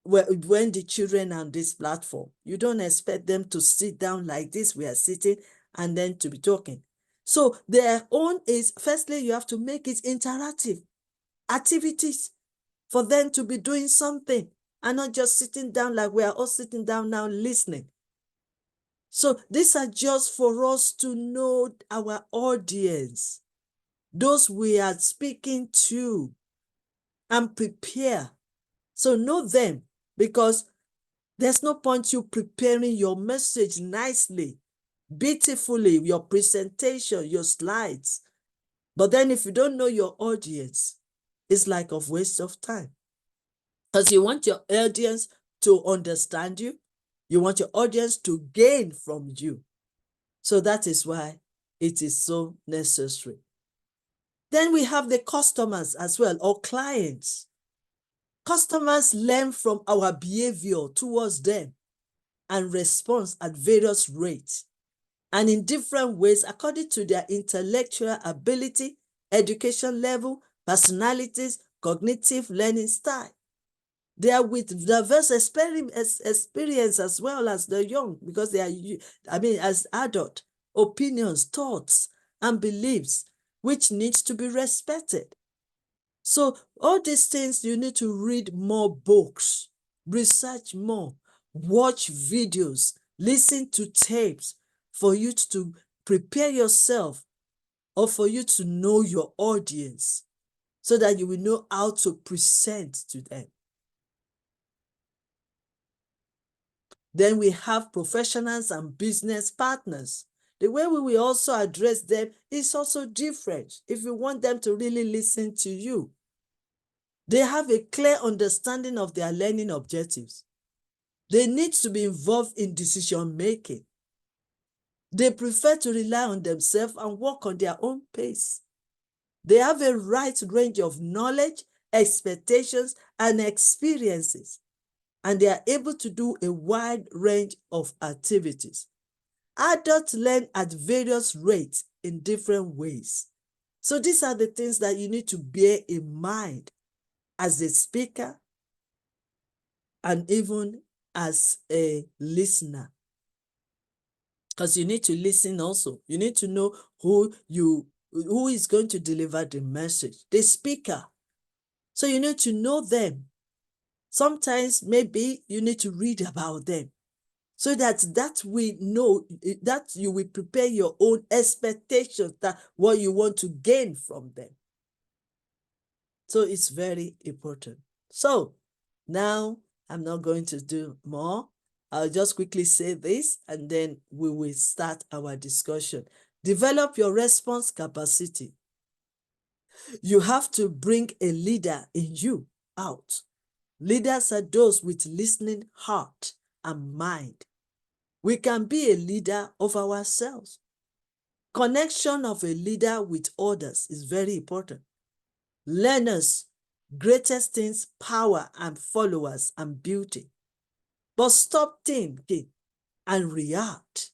when the children are on this platform, you don't expect them to sit down like this we are sitting and then to be talking. So their own is, firstly, you have to make it interactive activities for them to be doing something and not just sitting down like we are all sitting down now listening. So these are just for us to know our audience, those we are speaking to, and prepare. So know them, because there's no point you preparing your message nicely, beautifully, your presentation, your slides. But then if you don't know your audience, it's like a waste of time. Because you want your audience to understand you. You want your audience to gain from you. So that is why it is so necessary. Then we have the customers as well, or clients. Customers learn from our behavior towards them and response at various rates and in different ways according to their intellectual ability, education level, personalities, cognitive learning style. They are with diverse experience as well as the young, because they are, as adult, opinions, thoughts, and beliefs, which needs to be respected. So all these things, you need to read more books, research more, watch videos, listen to tapes for you to prepare yourself, or for you to know your audience, so that you will know how to present to them. Then we have professionals and business partners. The way we will also address them is also different if you want them to really listen to you. They have a clear understanding of their learning objectives. They need to be involved in decision making. They prefer to rely on themselves and work on their own pace. They have a wide range of knowledge, expectations, and experiences, and they are able to do a wide range of activities. Adults learn at various rates in different ways. So these are the things that you need to bear in mind as a speaker and even as a listener. Because you need to listen also. You need to know who is going to deliver the message, the speaker. So you need to know them. Sometimes maybe you need to read about them, so that we know that you will prepare your own expectations, that what you want to gain from them. So it's very important. So now I'm not going to do more. I'll just quickly say this and then we will start our discussion. Develop your response capacity. You have to bring a leader in you out. Leaders are those with listening heart and mind. We can be a leader of ourselves. Connection of a leader with others is very important. Learners, greatest things, power and followers and beauty. But stop thinking and react.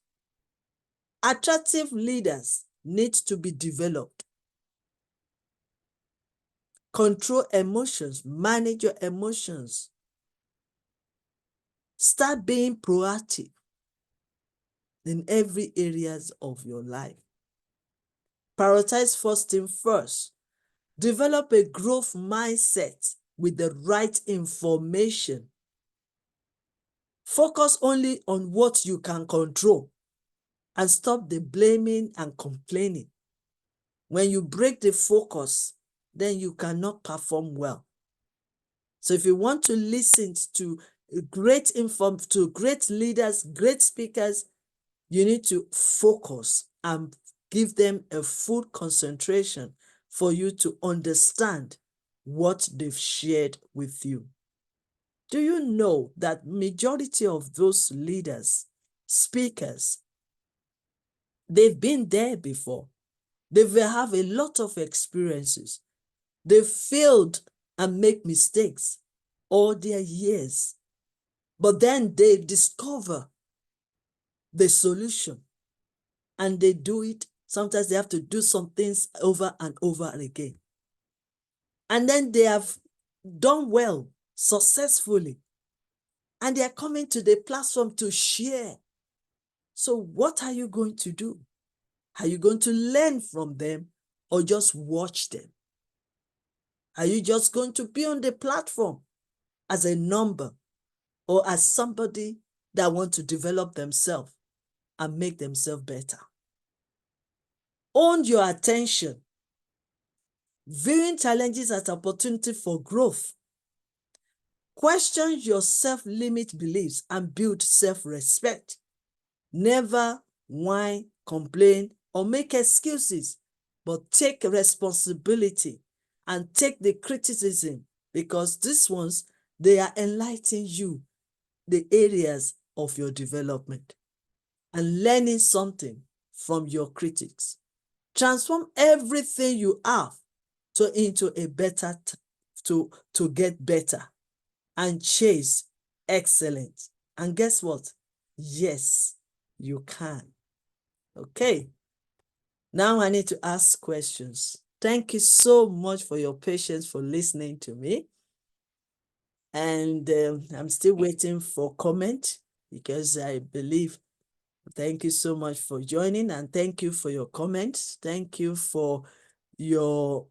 Attractive leaders need to be developed. Control emotions, manage your emotions. Start being proactive in every areas of your life. Prioritize first thing first. Develop a growth mindset with the right information. Focus only on what you can control and stop the blaming and complaining. When you break the focus, then you cannot perform well. So if you want to listen to great leaders, great speakers, you need to focus and give them a full concentration for you to understand what they've shared with you. Do you know that majority of those leaders, speakers, they've been there before. They have a lot of experiences. They failed and make mistakes all their years. But then they discover the solution and they do it. Sometimes they have to do some things over and over again. And then they have done well, successfully. And they are coming to the platform to share. So what are you going to do? Are you going to learn from them or just watch them? Are you just going to be on the platform as a number or as somebody that want to develop themselves and make themselves better? Own your attention. Viewing challenges as opportunity for growth. Question your self-limit beliefs and build self-respect. Never whine, complain, or make excuses, but take responsibility and take the criticism, because these ones, they are enlightening you the areas of your development and learning something from your critics. Transform everything you have into a better, to get better and chase excellence. And guess what? Yes, you can. Okay. Now I need to ask questions. Thank you so much for your patience, for listening to me. And I'm still waiting for comment, because I believe, thank you so much for joining, and thank you for your comments. Thank you for your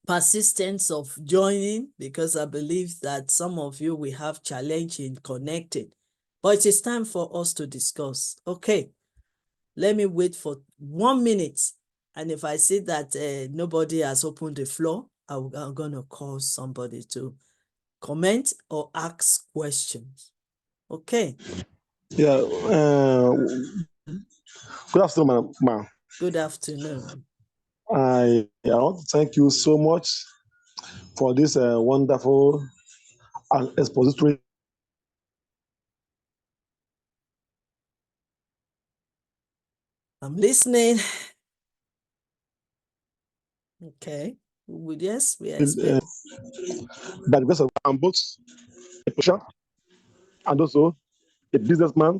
persistence of joining, because I believe that some of you will have challenge in connecting. But it is time for us to discuss. Okay, let me wait for 1 minute. And if I see that nobody has opened the floor, I'm going to call somebody to comment or ask questions. Okay. Yeah. Good afternoon, ma'am. Good afternoon. I want to thank you so much for this wonderful and expository. I'm listening. Okay. Yes, we expect. By the grace of God, I'm both a pusher and also a businessman.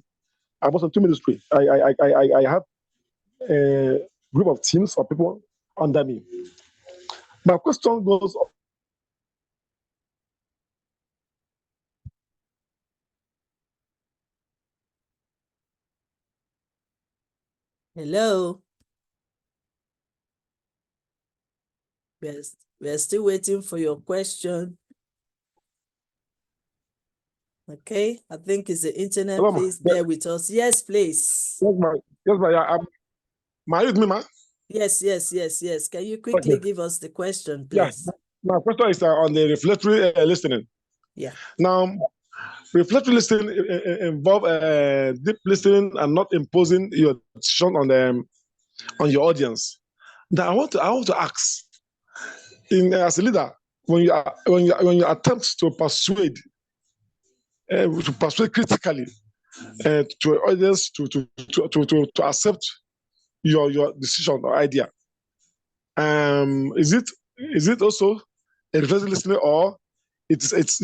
I'm also into ministry. I have a group of teams of people under me. My question goes, Hello. We're still waiting for your question. Okay, I think it's the internet. hello, ma. Please bear with us. Yes, please. Yes, ma. Yes, ma. Ma, you with me, ma? Yes. Can you quickly Okay. give us the question, Yeah. please? My question is on the reflectory listening. Yeah. Now, reflective listening involve deep listening and not imposing your decision on your audience. Now, I want to ask, as a leader, when you attempt to persuade critically to your audience to accept your decision or idea, is it also a reflective listening, or it's is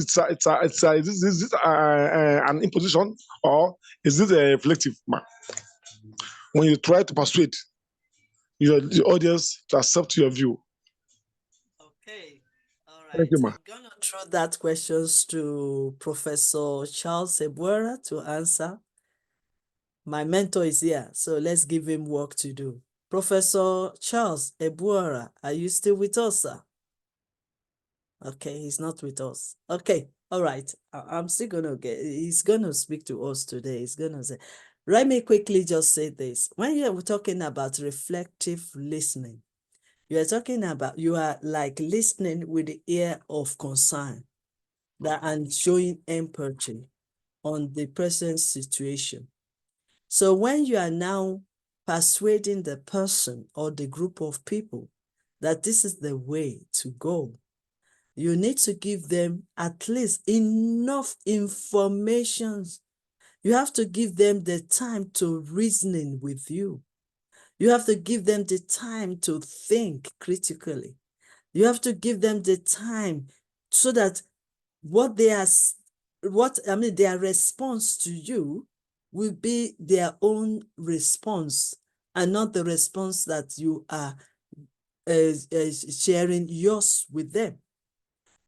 it an imposition, or is it a reflective, when you try to persuade your audience to accept your view? Okay. All Thank right. you, ma. I'm going to throw that questions to Professor Charles Ebuera to answer. My mentor is here, so let's give him work to do. Professor Charles Ebuera, are you still with us, sir? Okay, he's not with us. Okay, all right. I'm still gonna he's gonna speak to us today. He's gonna say, let me quickly just say this. When you're talking about reflective listening, you are like listening with the ear of concern and showing empathy on the present situation. So when you are now persuading the person or the group of people that this is the way to go, you need to give them at least enough information. You have to give them the time to reasoning with you. You have to give them the time to think critically. You have to give them the time so that their response to you will be their own response and not the response that you are sharing yours with them.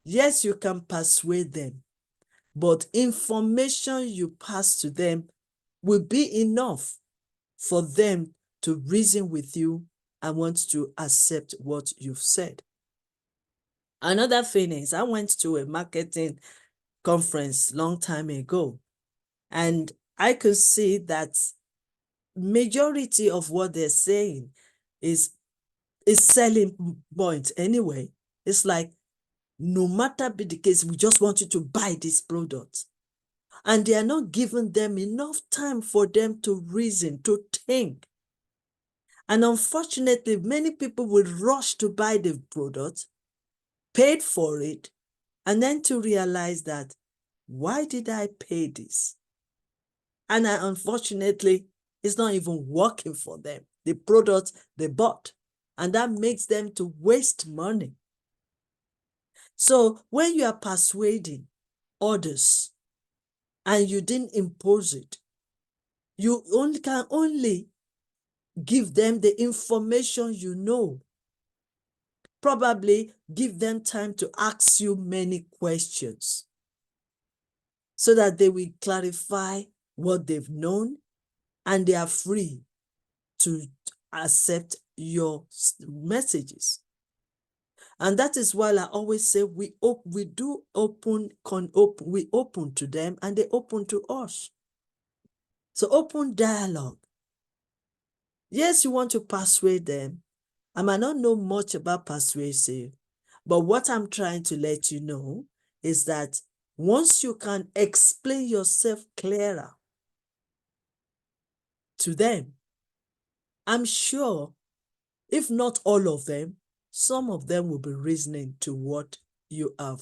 Yes, you can persuade them, but information you pass to them will be enough for them to reason with you and want to accept what you've said. Another thing is, I went to a marketing conference long time ago, and I could see that majority of what they're saying is selling point anyway. It's like, no matter be the case, we just want you to buy this product. And they are not giving them enough time for them to reason, to think. And unfortunately, many people will rush to buy the product, paid for it, and then to realize that, why did I pay this? And unfortunately, it's not even working for them, the product they bought. And that makes them to waste money. So when you are persuading others and you didn't impose it, you can only give them the information you know. Probably give them time to ask you many questions so that they will clarify what they've known and they are free to accept your messages. And that is why I always say we open to them and they open to us. So open dialogue. Yes, you want to persuade them. I might not know much about persuasive, but what I'm trying to let you know is that once you can explain yourself clearer to them, I'm sure, if not all of them, some of them will be reasoning to what you have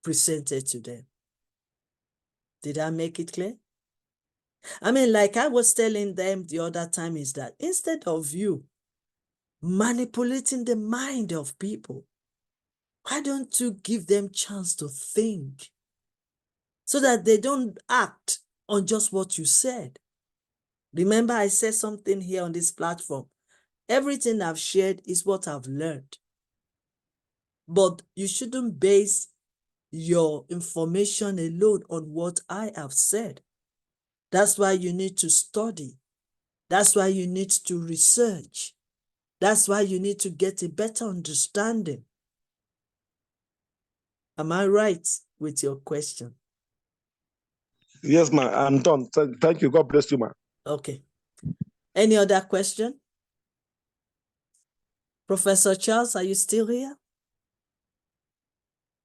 presented to them. Did I make it clear? I mean, like I was telling them the other time, is that instead of you manipulating the mind of people, why don't you give them chance to think so that they don't act on just what you said? Remember, I said something here on this platform. Everything I've shared is what I've learned. But you shouldn't base your information alone on what I have said. That's why you need to study. That's why you need to research. That's why you need to get a better understanding. Am I right with your question? Yes, ma'am. I'm done. Thank you. God bless you, ma'am. Okay. Any other question? Professor Charles, are you still here?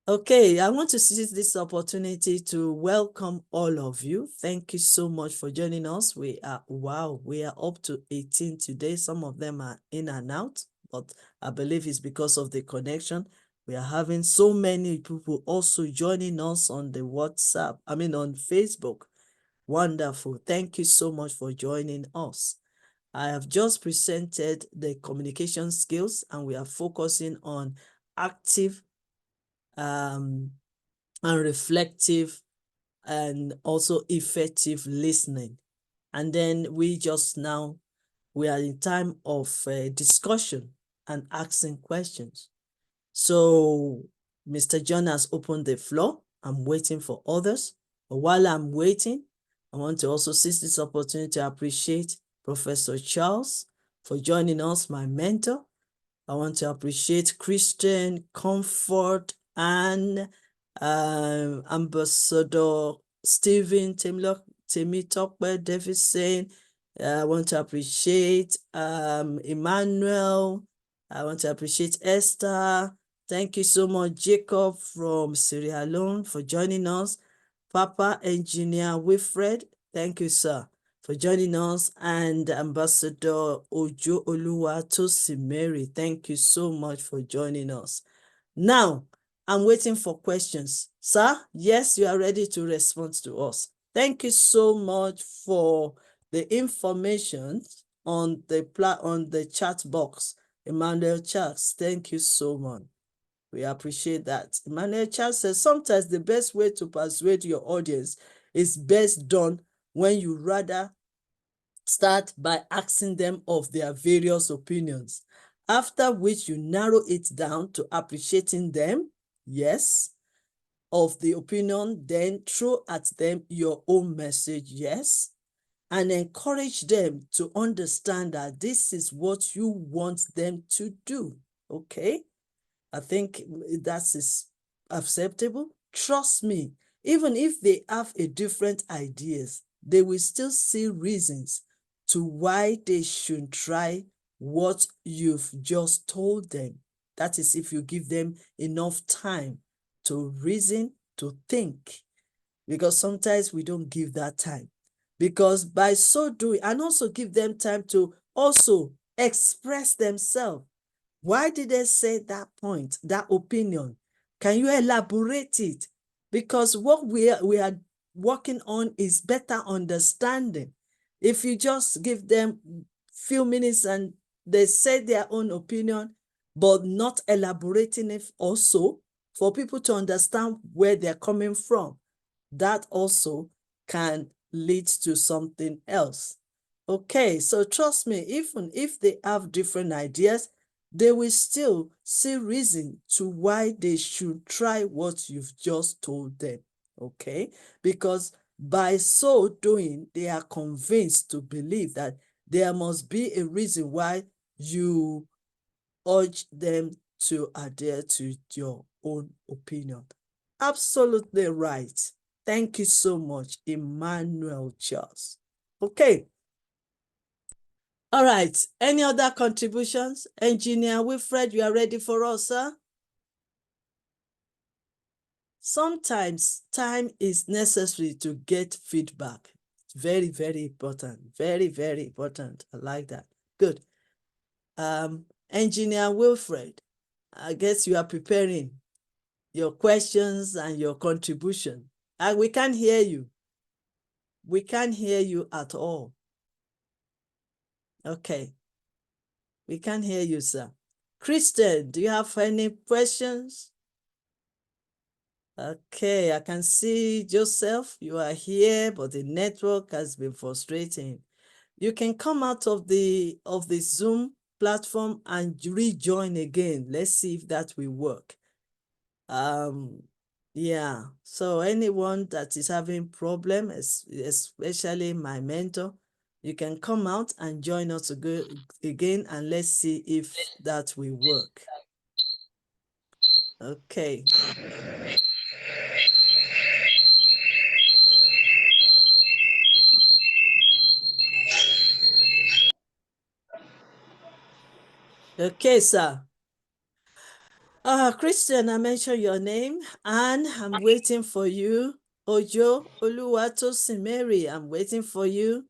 Okay, I want to seize this opportunity to welcome all of you. Thank you so much for joining us. We are up to 18 today. Some of them are in and out, but I believe it's because of the connection. We are having so many people also joining us on the WhatsApp, on Facebook. Wonderful. Thank you so much for joining us. I have just presented the communication skills, and we are focusing on active and reflective and also effective listening. And then we are in time of discussion and asking questions. So Mr. John has opened the floor. I'm waiting for others. But while I'm waiting, I want to also seize this opportunity to appreciate Professor Charles for joining us, my mentor. I want to appreciate Christian, Comfort, and Ambassador Stephen Temitokpe Davison. I want to appreciate Emmanuel. I want to appreciate Esther. Thank you so much, Jacob from Sierra Leone, for joining us. Papa Engineer Wilfred, thank you, sir, for joining us, and Ambassador Ojo Oluwatosi Mary, thank you so much for joining us. Now, I'm waiting for questions. Sir, yes, you are ready to respond to us. Thank you so much for the information on the chat box. Emmanuel Charles, thank you so much. We appreciate that. Emmanuel Charles says, sometimes the best way to persuade your audience is best done when you rather start by asking them of their various opinions, after which you narrow it down to appreciating them, yes, of the opinion, then throw at them your own message, yes, and encourage them to understand that this is what you want them to do. Okay? I think that is acceptable. Trust me, even if they have a different ideas, they will still see reasons to why they should try what you've just told them. That is if you give them enough time to reason, to think, because sometimes we don't give that time. Because by so doing, and also give them time to also express themselves. Why did they say that point, that opinion? Can you elaborate it? Because what we are working on is better understanding. If you just give them few minutes and they say their own opinion, but not elaborating it also for people to understand where they're coming from, that also can lead to something else. Okay, so trust me, even if they have different ideas, they will still see reason to why they should try what you've just told them. Okay, because by so doing, they are convinced to believe that there must be a reason why you urge them to adhere to your own opinion. Absolutely right. Thank you so much, Emmanuel Charles. Okay. All right. Any other contributions? Engineer Wilfred, you are ready for us, sir? Sometimes time is necessary to get feedback. It's very, very important. Very, very important. I like that. Good. Engineer Wilfred, I guess you are preparing your questions and your contribution. And we can't hear you. We can't hear you at all. Okay. We can't hear you, sir. Kristen, do you have any questions? Okay, I can see Joseph. You are here, but the network has been frustrating. You can come out of the Zoom platform and rejoin again. Let's see if that will work. Yeah, so anyone that is having problem, especially my mentor, you can come out and join us again, and let's see if that will work. Okay. Okay, sir. Christian, I mentioned your name, and I'm waiting for you. Ojo Oluwatosin Mary, I'm waiting for you.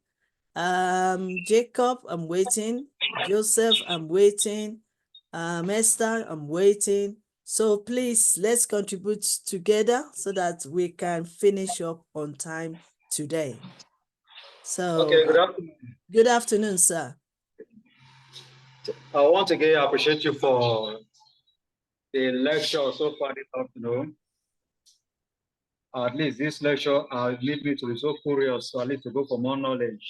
Jacob, I'm waiting. Joseph, I'm waiting. Esther, I'm waiting. So please, let's contribute together so that we can finish up on time today. So, okay, good afternoon. Good afternoon, sir. I once again appreciate you for the lecture so far this afternoon. At least this lecture lead me to be so curious, so at least to go for more knowledge.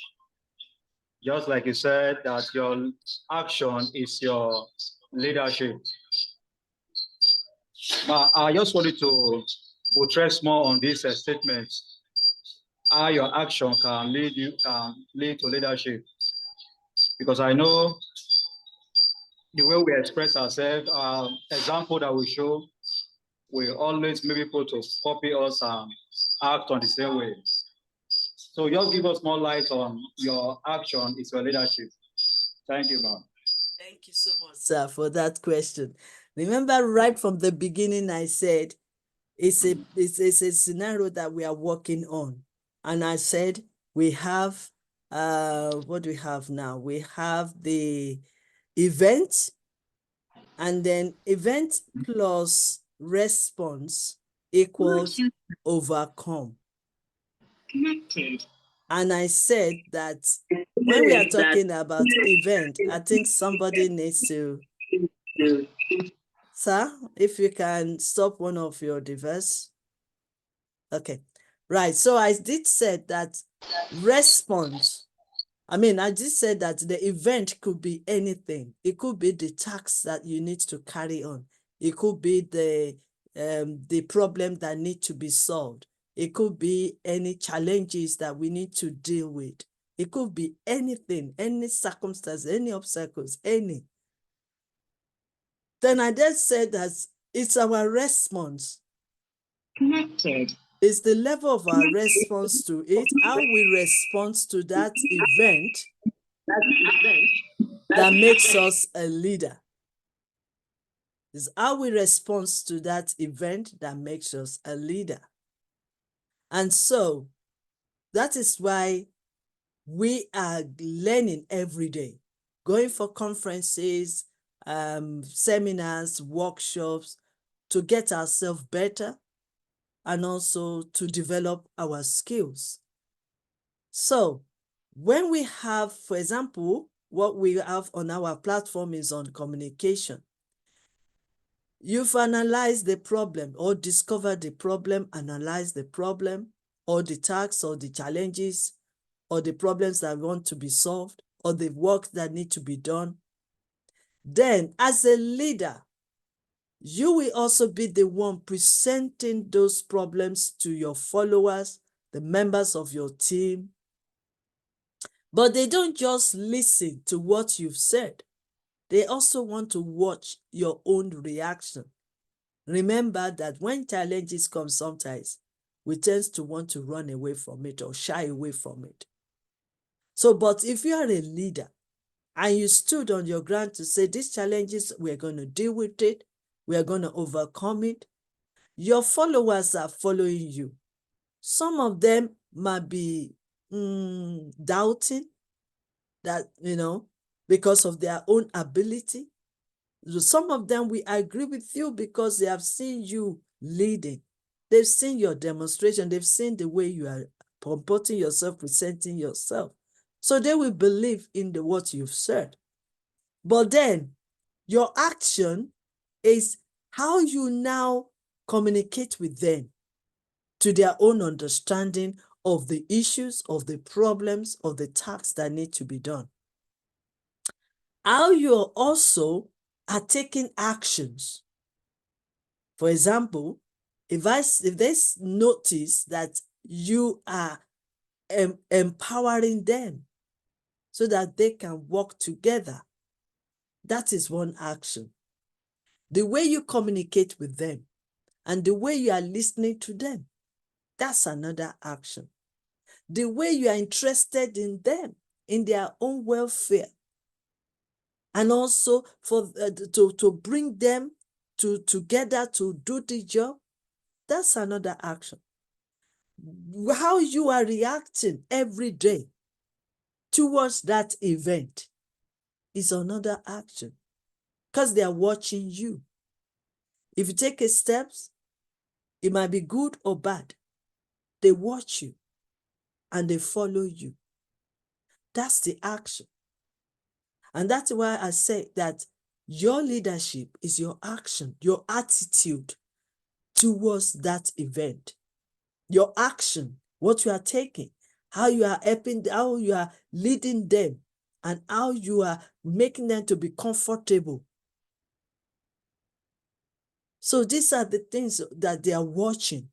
Just like you said, that your action is your leadership. But I just wanted to buttress more on this statement. How your action can lead to leadership. Because I know the way we express ourselves, example that we show, we always make people to copy us and act on the same way. So just give us more light on your action is your leadership. Thank you, ma'am. Thank you so much, sir, for that question. Remember, right from the beginning, I said it's a scenario that we are working on. And I said we have, what do we have now? We have the event, and then event plus response equals overcome. Connected. And I said that when we are talking about event, I think somebody needs to, sir, if you can stop one of your device. Okay, right. So I did say that response, I just said that the event could be anything. It could be the task that you need to carry on. It could be the problem that need to be solved. It could be any challenges that we need to deal with. It could be anything, any circumstance, any obstacles, any. Then I just said that it's our response. Connected. It's the level of our response to it, how we respond to that event that makes us a leader. It's how we respond to that event that makes us a leader. And so that is why we are learning every day, going for conferences, seminars, workshops, to get ourselves better and also to develop our skills. So when we have, for example, what we have on our platform is on communication. You've analyzed the problem or discovered the problem, analyzed the problem or the tasks or the challenges or the problems that want to be solved or the work that need to be done. Then as a leader, you will also be the one presenting those problems to your followers, the members of your team. But they don't just listen to what you've said. They also want to watch your own reaction. Remember that when challenges come sometimes, we tend to want to run away from it or shy away from it. So, but if you are a leader and you stood on your ground to say, these challenges, we're going to deal with it, we are going to overcome it, your followers are following you. Some of them might be doubting that, because of their own ability. Some of them will agree with you because they have seen you leading. They've seen your demonstration. They've seen the way you are comporting yourself, presenting yourself. So they will believe in what you've said. But then your action is how you now communicate with them to their own understanding of the issues, of the problems, of the tasks that need to be done. How you also are taking actions. For example, if they notice that you are empowering them so that they can work together, that is one action. The way you communicate with them and the way you are listening to them, that's another action. The way you are interested in them, in their own welfare, and also for to bring them together to do the job, that's another action. How you are reacting every day towards that event is another action, because they are watching you. If you take a steps, it might be good or bad. They watch you and they follow you. That's the action. And that's why I say that your leadership is your action, your attitude towards that event, your action, what you are taking, how you are helping, how you are leading them, and how you are making them to be comfortable. So these are the things that they are watching.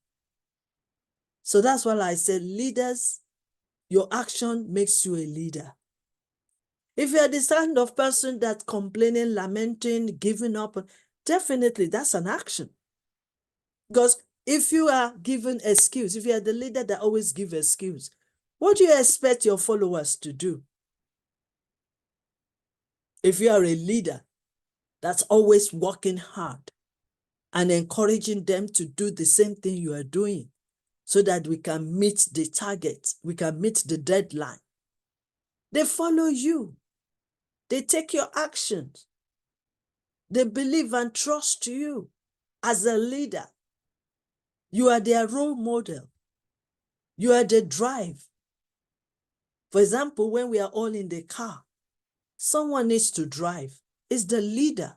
So that's why I said, leaders, your action makes you a leader. If you're the kind of person that's complaining, lamenting, giving up, definitely that's an action. Because if you are giving excuse, if you are the leader that always gives excuse, what do you expect your followers to do? If you are a leader that's always working hard and encouraging them to do the same thing you are doing so that we can meet the target, we can meet the deadline, they follow you. They take your actions. They believe and trust you as a leader. You are their role model. You are the drive. For example, when we are all in the car, someone needs to drive. It's the leader.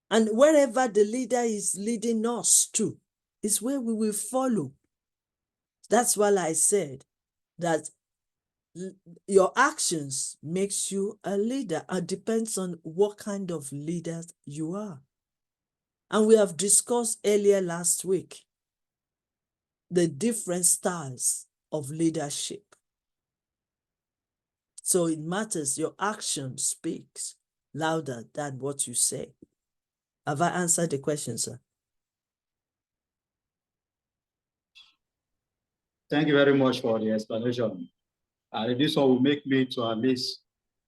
And wherever the leader is leading us to, is where we will follow. That's why I said that your actions makes you a leader. It depends on what kind of leader you are. And we have discussed earlier last week the different styles of leadership. So it matters. Your action speaks louder than what you say. Have I answered the question, sir? Thank you very much for the explanation. And this one will make me to at least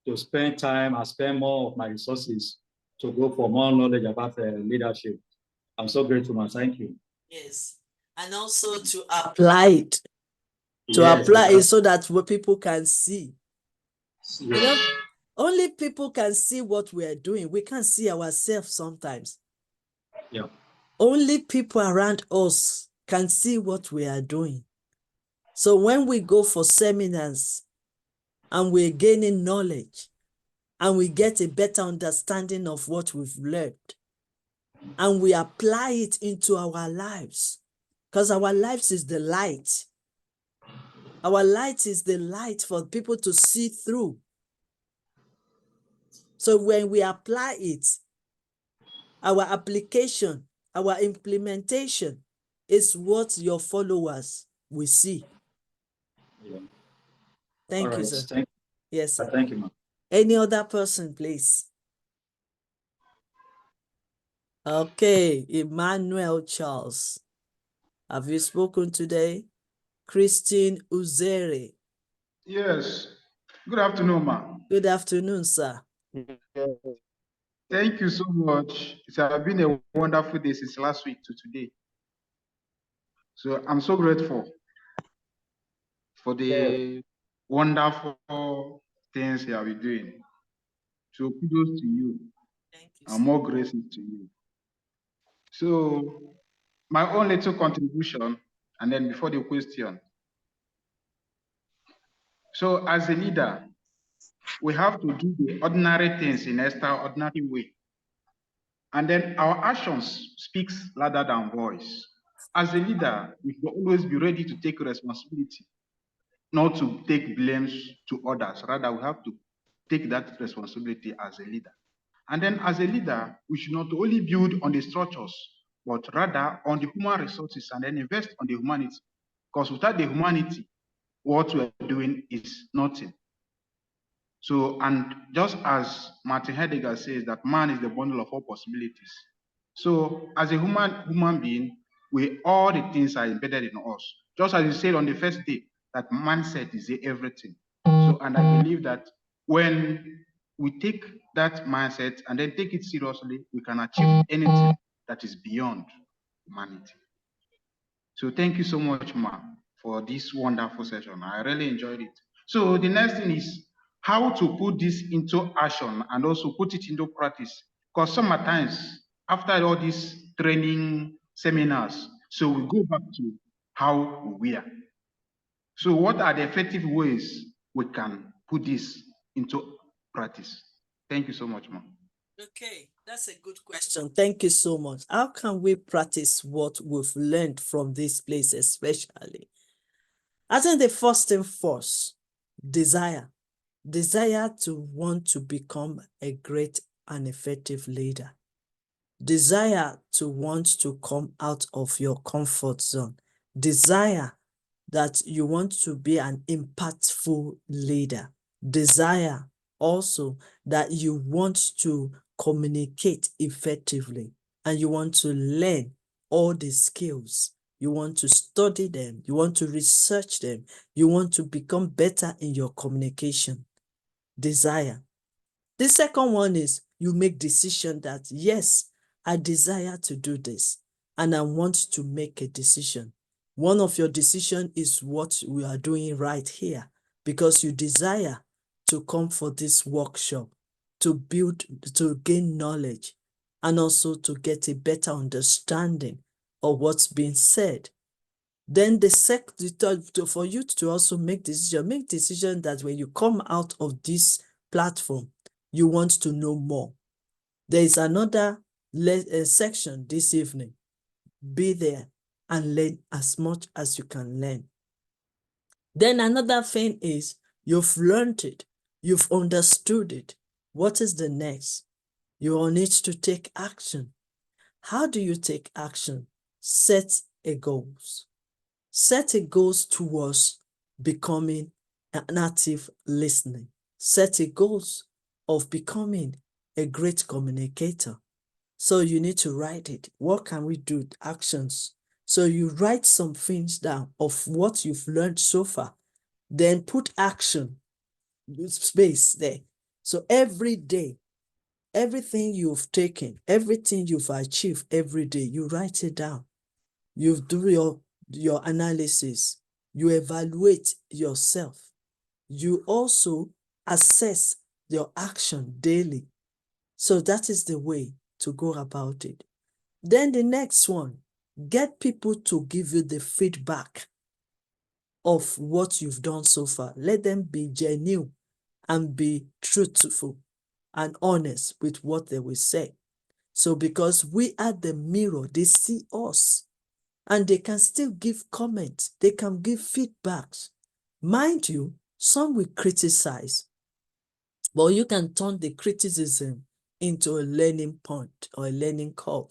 to spend time and spend more of my resources to go for more knowledge about leadership. I'm so grateful, man. Thank you. Yes. And also to apply it. To Yes, apply it exactly. so that what people can see. Yes. You know, only people can see what we are doing. We can't see ourselves sometimes. Yeah. Only people around us can see what we are doing. So when we go for seminars and we're gaining knowledge and we get a better understanding of what we've learned and we apply it into our lives, because our lives is the light. Our light is the light for people to see through. So when we apply it, our application, our implementation is what your followers will see. Yeah. Thank All you, right. sir. Thank Yes, you. sir. Thank you, ma'am. Any other person, please? Okay, Emmanuel Charles. Have you spoken today? Christine Uzere. Yes. Good afternoon, ma. Good afternoon, sir. Thank you so much. It has been a wonderful day since last week to today. So I'm so grateful for the wonderful things you have been doing. So kudos to you Thank you, and sir. more graces to you. So my own little contribution, and then before the question. So as a leader, we have to do the ordinary things in extraordinary way. And then our actions speaks louder than voice. As a leader, we should always be ready to take responsibility, not to take blames to others. Rather, we have to take that responsibility as a leader. And then as a leader, we should not only build on the structures, but rather on the human resources and then invest on the humanity. Because without the humanity, what we're doing is nothing. So, and just as Martin Heidegger says that man is the bundle of all possibilities. So, as a human being, all the things are embedded in us. Just as you said on the first day, that mindset is everything. So, and I believe that when we take that mindset and then take it seriously, we can achieve anything that is beyond humanity. So, thank you so much, Ma, for this wonderful session. I really enjoyed it. So, the next thing is how to put this into action and also put it into practice. Because sometimes after all these training seminars, so we go back to how we are. So what are the effective ways we can put this into practice? Thank you so much, ma'am. Okay, that's a good question. Thank you so much. How can we practice what we've learned from this place, especially? I think the first thing first, desire to want to become a great and effective leader. Desire to want to come out of your comfort zone. Desire that you want to be an impactful leader. Desire also that you want to communicate effectively and you want to learn all the skills. You want to study them. You want to research them. You want to become better in your communication. Desire. The second one is you make decision that, yes, I desire to do this and I want to make a decision. One of your decision is what we are doing right here because you desire to come for this workshop, to build, to gain knowledge, and also to get a better understanding of what's being said. Then the third, for you to also make decision that when you come out of this platform, you want to know more. There is another section this evening. Be there and learn as much as you can learn. Then another thing is you've learned it, you've understood it. What is the next? You will need to take action. How do you take action? Set a goals. Set a goals towards becoming an active listener. set a goals of becoming a great communicator. So you need to write it. What can we do? Actions. So you write some things down of what you've learned so far. Then put action, space there. So every day, everything you've taken, everything you've achieved every day, you write it down. You do your analysis. You evaluate yourself. You also assess your action daily. So that is the way to go about it. Then the next one, get people to give you the feedback of what you've done so far. Let them be genuine and be truthful and honest with what they will say. So because we are the mirror, they see us and they can still give comments. They can give feedbacks. Mind you, some will criticize, but you can turn the criticism into a learning point or a learning curve.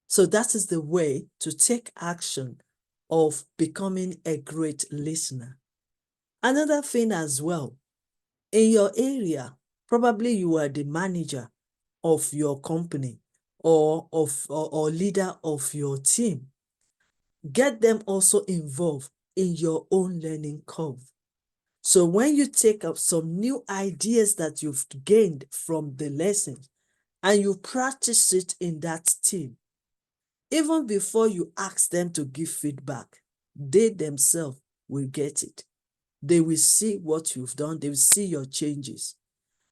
So that is the way to take action of becoming a great listener. Another thing as well, in your area, probably you are the manager of your company or leader of your team. Get them also involved in your own learning curve. So when you take up some new ideas that you've gained from the lessons and you practice it in that team, even before you ask them to give feedback, they themselves will get it. They will see what you've done. They will see your changes.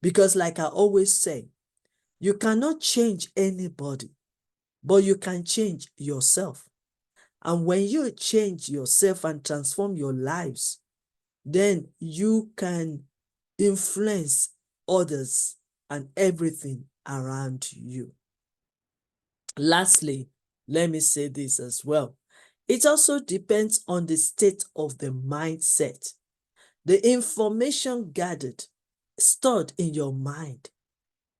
Because like I always say, you cannot change anybody, but you can change yourself. And when you change yourself and transform your lives, then you can influence others and everything around you. Lastly, let me say this as well. It also depends on the state of the mindset. The information gathered, stored in your mind,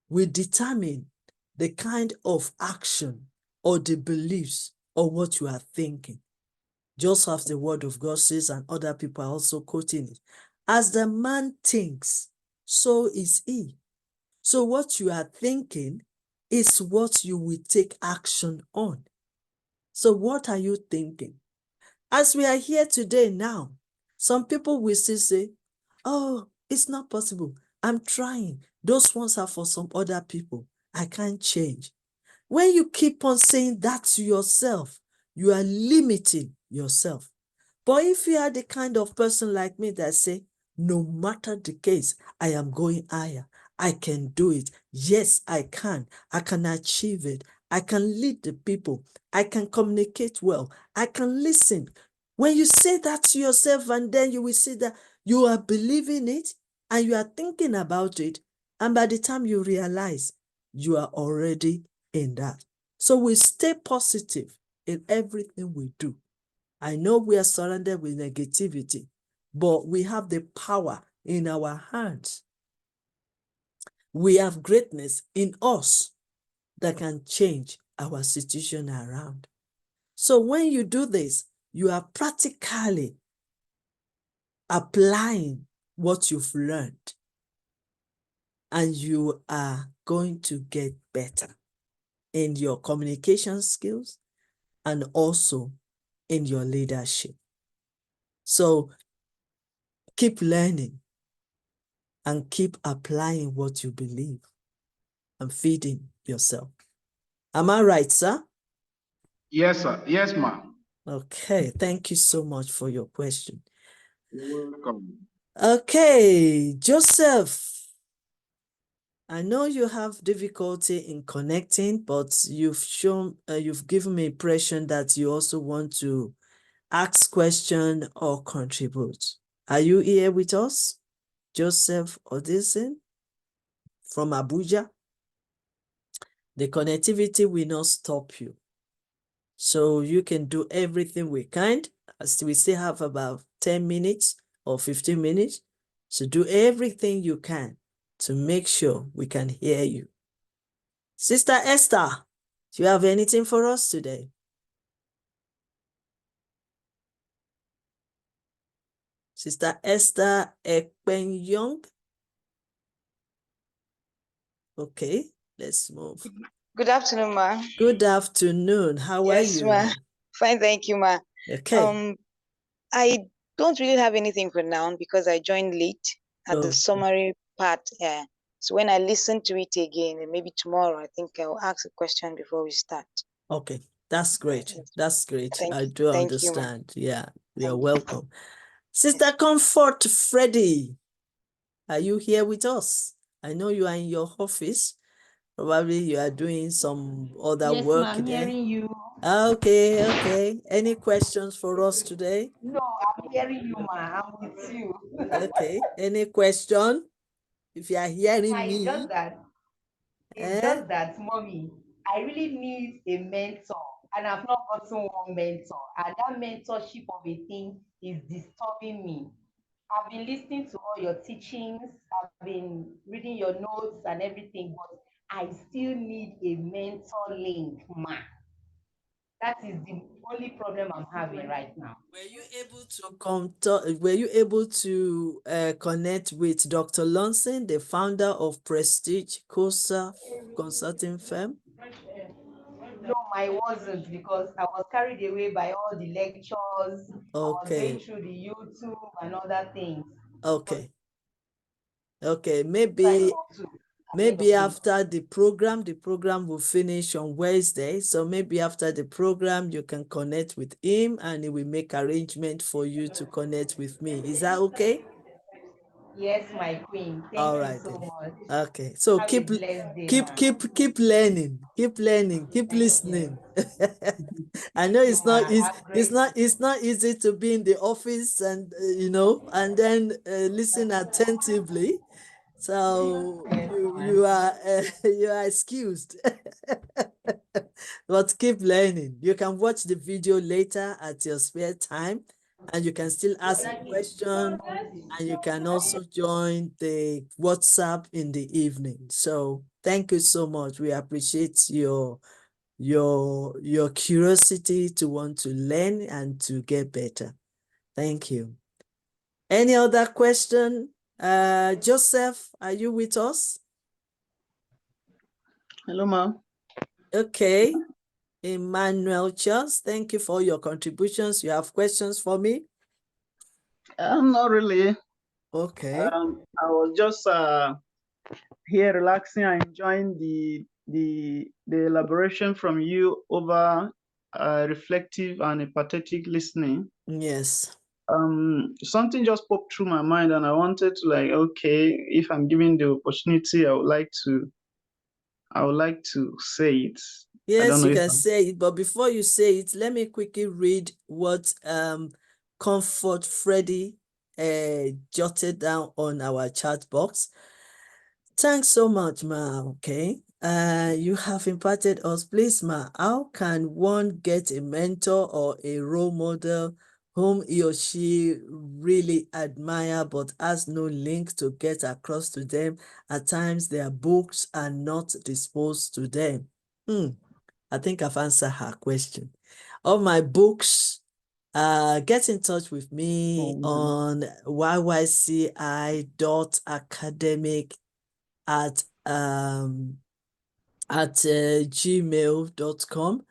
will determine the kind of action or the beliefs or what you are thinking. Just as the word of God says, and other people are also quoting it, as the man thinks, so is he. So what you are thinking is what you will take action on. So what are you thinking? As we are here today now, some people will still say, oh, it's not possible. I'm trying. Those ones are for some other people. I can't change. When you keep on saying that to yourself, you are limiting yourself. But if you are the kind of person like me that say, no matter the case, I am going higher. I can do it. Yes, I can. I can achieve it. I can lead the people. I can communicate well. I can listen. When you say that to yourself and then you will see that you are believing it and you are thinking about it, and by the time you realize, you are already in that. So we stay positive in everything we do. I know we are surrounded with negativity, but we have the power in our hands. We have greatness in us that can change our situation around. So when you do this, you are practically applying what you've learned, and you are going to get better in your communication skills and also in your leadership. So keep learning and keep applying what you believe and feeding yourself. Am I right, sir? Yes, sir. Yes, ma'am. Okay, thank you so much for your question. You're welcome. Okay, Joseph, I know you have difficulty in connecting, but you've given me impression that you also want to ask question or contribute. Are you here with us? Joseph Odison from Abuja. The connectivity will not stop you. So you can do everything we can, as we still have about 10 minutes or 15 minutes. So do everything you can to make sure we can hear you. Sister Esther, do you have anything for us today? Sister Esther Ekpenyong. Okay, let's move. Good afternoon, ma. Good afternoon. How are Yes, you? ma. Fine, thank you, ma. Okay. I don't really have anything for now because I joined late at the Okay. summary part. So when I listen to it again, and maybe tomorrow, I think I'll ask a question before we start. Okay, that's great. Yes. That's great. Thank I you. do Thank you, ma. understand. Yeah, you're Thank you. welcome. Sister Comfort Freddy, are you here with us? I know you are in your office. Probably you are doing some other Yes, work ma'am, there. hearing you. Okay, okay. Any questions for us today? No, I'm hearing you, ma. I'm with you. Okay. Any question? If you are hearing Ma, it's me, just that, mommy, I really need a mentor, and I've not gotten one mentor, and that mentorship of a thing is disturbing me. I've been listening to all your teachings, I've been reading your notes and everything, but I still need a mentor link, ma. That is the only problem I'm having right now. were you able to were you able to connect with Dr. Lonson, the founder of Prestige Consulting Firm? No, I wasn't, because I was carried away by all the lectures. I was going Okay, through the YouTube and other things. okay, okay. Try Maybe not to at the end of the day. after the program will finish on Wednesday. So maybe after the program, you can connect with him and he will make arrangement for you to connect with me. Is that okay? Yes, my queen. Thank All you right so then. much. Okay. So Have a blessed day, ma. keep learning, keep learning, keep Thank you. listening. I know Thank you, ma. Have great. it's not easy to be in the office and and then listen attentively. So Yes, you are you are excused. But keep learning. You can watch the video later at your spare time and you can still ask a question and you can also join the WhatsApp in the evening. So thank you so much. We appreciate your curiosity to want to learn and to get better. Thank you. Any other question? Joseph, are you with us? Hello, ma'am. Okay. Emmanuel Charles, thank you for your contributions. You have questions for me? Not really. Okay. I was just here relaxing and enjoying the elaboration from you over reflective and empathetic listening. Yes. Something just popped through my mind, and I wanted to, like, okay, if I'm given the opportunity, I would like to say it. I don't Yes, know you if can say it, but before you say it, let me quickly read what Comfort Freddy jotted down on our chat box. Thanks so much, ma. Okay. You have imparted us. Please, ma, how can one get a mentor or a role model whom he or she really admire but has no link to get across to them? At times, their books are not disposed to them. I think I've answered her question. All my books, get in touch with me on yyci.academic@gmail.com,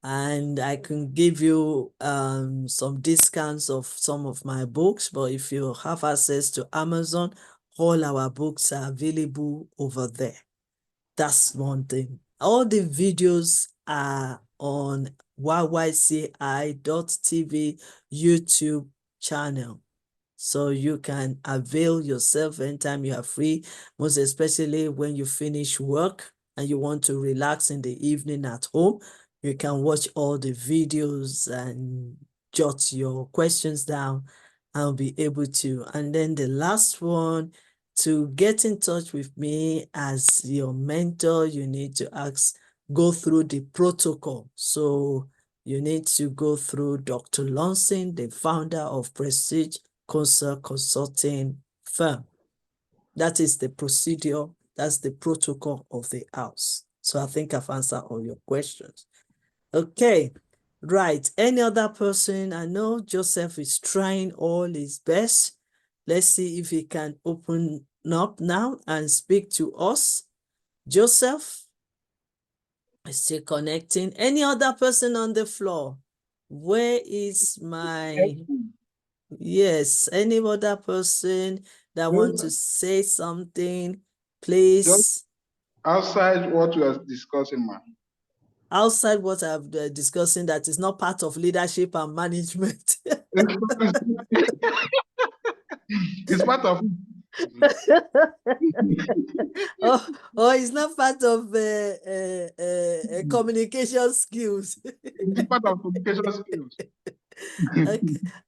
and I can give you some discounts of some of my books. But if you have access to Amazon, all our books are available over there. That's one thing. All the videos are on YYCI.tv YouTube channel. So you can avail yourself anytime you are free, most especially when you finish work and you want to relax in the evening at home. You can watch all the videos and jot your questions down. I'll be able to. And then the last one, to get in touch with me as your mentor, you need to go through the protocol. So you need to go through Dr. Lonson, the founder of Prestige Cronza Consulting Firm. That is the procedure, that's the protocol of the house. So I think I've answered all your questions. Okay, right. Any other person? I know Joseph is trying all his best. Let's see if he can open up now and speak to us. Joseph is still connecting. Any other person on the floor? Where is my... Yes, any other person that want to say something, please. Just outside what we are discussing, man. Outside what I'm discussing that is not part of leadership and management. It's part of oh, it's not part of communication skills. it's part of communication skills.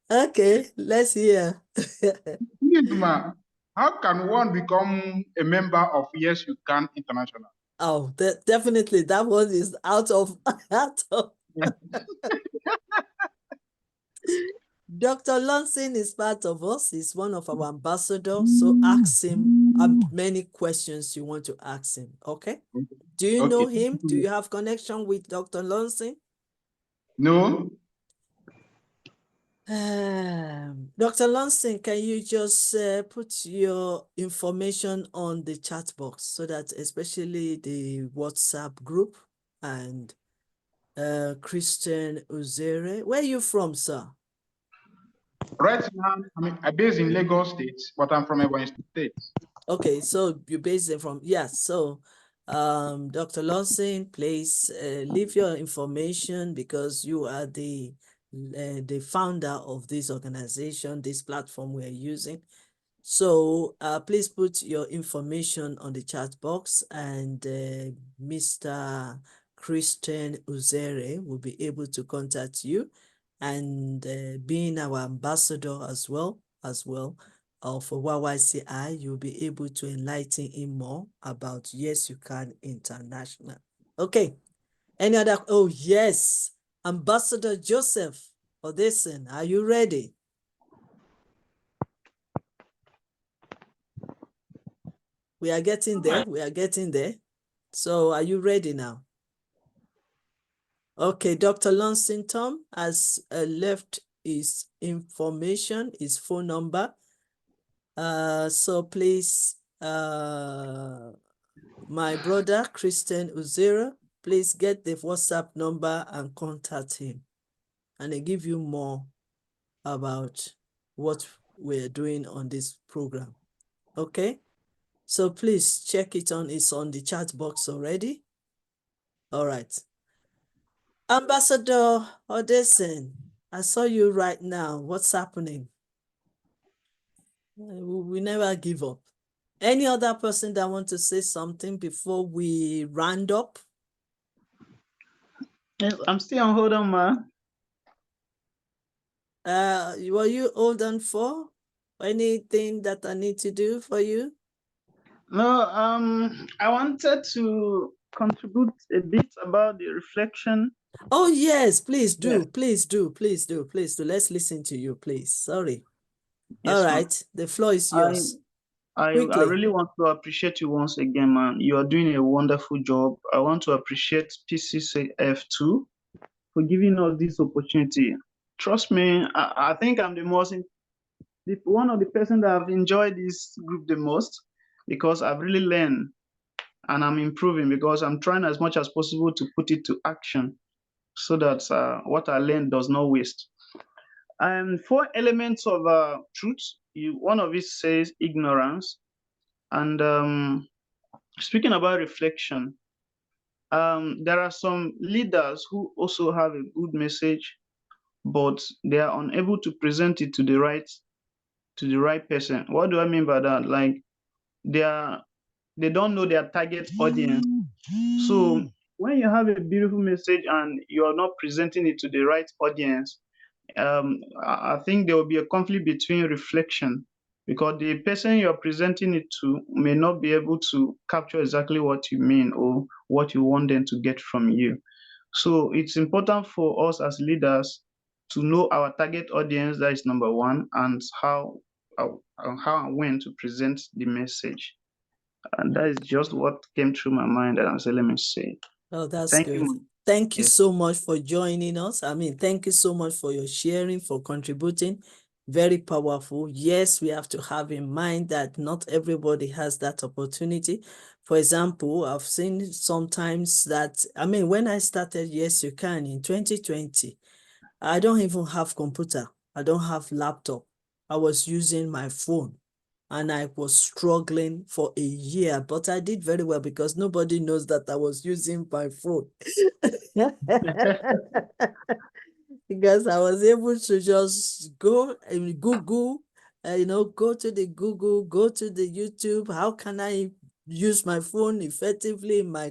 Okay, let's hear. Please, ma, how can one become a member of Y.Y.C.I International? Oh, definitely that one is out of Dr. Lonson is part of us. He's one of our ambassadors. So ask him many questions you want to ask him. Okay? Do you know him? Do you have connection with Dr. Lonson? No. Dr. Lonson, can you just put your information on the chat box so that especially the WhatsApp group and Christian Uzere. Where are you from, sir? Right now, I'm based in Lagos State, but I'm from Ebonyi State. Okay, so you're based from, yes. So, Dr. Lawson, please leave your information because you are the founder of this organization, this platform we're using. So please put your information on the chat box and Mr. Christian Uzere will be able to contact you and being our ambassador as well for YYCI, you'll be able to enlighten him more about Y.Y.C.I International. Okay. Any other? Oh, yes. Ambassador Joseph Odesen, are you ready? We are getting there. We are getting there. So are you ready now? Okay, Dr. Lonson Tom has left his information, his phone number. So please, my brother, Christian Uzera, please get the WhatsApp number and contact him. And I give you more about what we're doing on this program. Okay? So please check it on, it's on the chat box already. All right. Ambassador Odesen, I saw you right now. What's happening? We never give up. Any other person that want to say something before we round up? Yes, I'm still on hold on, ma. Were you hold on for anything that I need to do for you? No, I wanted to contribute a bit about the reflection. Oh, yes, please do, Yeah. please do, please do, please do. Let's listen to you, please. Sorry. Yes, all right, the floor is yours. I really want to appreciate you once again, man. You are doing a wonderful job. I want to appreciate PCCF too for giving us this opportunity. Trust me, I think I'm one of the person that have enjoyed this group the most because I've really learned and I'm improving because I'm trying as much as possible to put it to action so that what I learned does not waste. 4 elements of truth. One of it says ignorance. And speaking about reflection, there are some leaders who also have a good message, but they are unable to present it to the right person. What do I mean by that? Like they don't know their target audience. So when you have a beautiful message and you are not presenting it to the right audience, I think there will be a conflict between reflection because the person you're presenting it to may not be able to capture exactly what you mean or what you want them to get from you. So it's important for us as leaders to know our target audience, that is number one, and how and when to present the message. And that is just what came through my mind, and I said, let me say. Oh, that's Thank good. you. Thank you Yes. so much for joining us. Thank you so much for your sharing, for contributing. Very powerful. Yes, we have to have in mind that not everybody has that opportunity. For example, I've seen sometimes that, I mean, when I started Yes You Can in 2020, I don't even have computer. I don't have laptop. I was using my phone and I was struggling for a year, but I did very well because nobody knows that I was using my phone. Because I was able to just go and Google, go to the Google, go to the YouTube. How can I use my phone effectively in my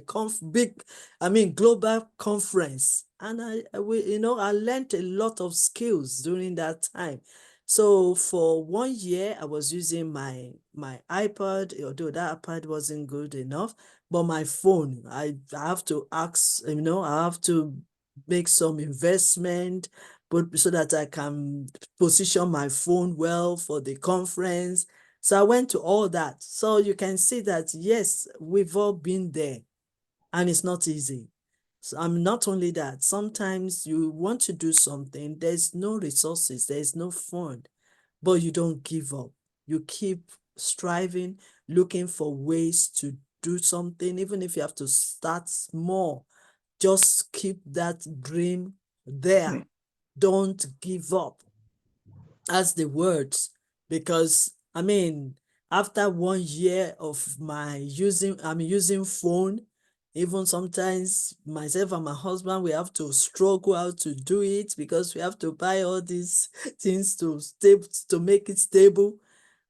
global conference? And I learned a lot of skills during that time. So for 1 year, I was using my iPad, although that iPad wasn't good enough, but my phone, I have to ask, I have to make some investment, but so that I can position my phone well for the conference. So I went to all that. So you can see that, yes, we've all been there and it's not easy. So I'm not only that, sometimes you want to do something, there's no resources, there's no fund, but you don't give up. You keep striving, looking for ways to do something, even if you have to start small. Just keep that dream there. Don't give up. That's the words. Because after 1 year of my using phone, even sometimes myself and my husband, we have to struggle how to do it because we have to buy all these things to make it stable.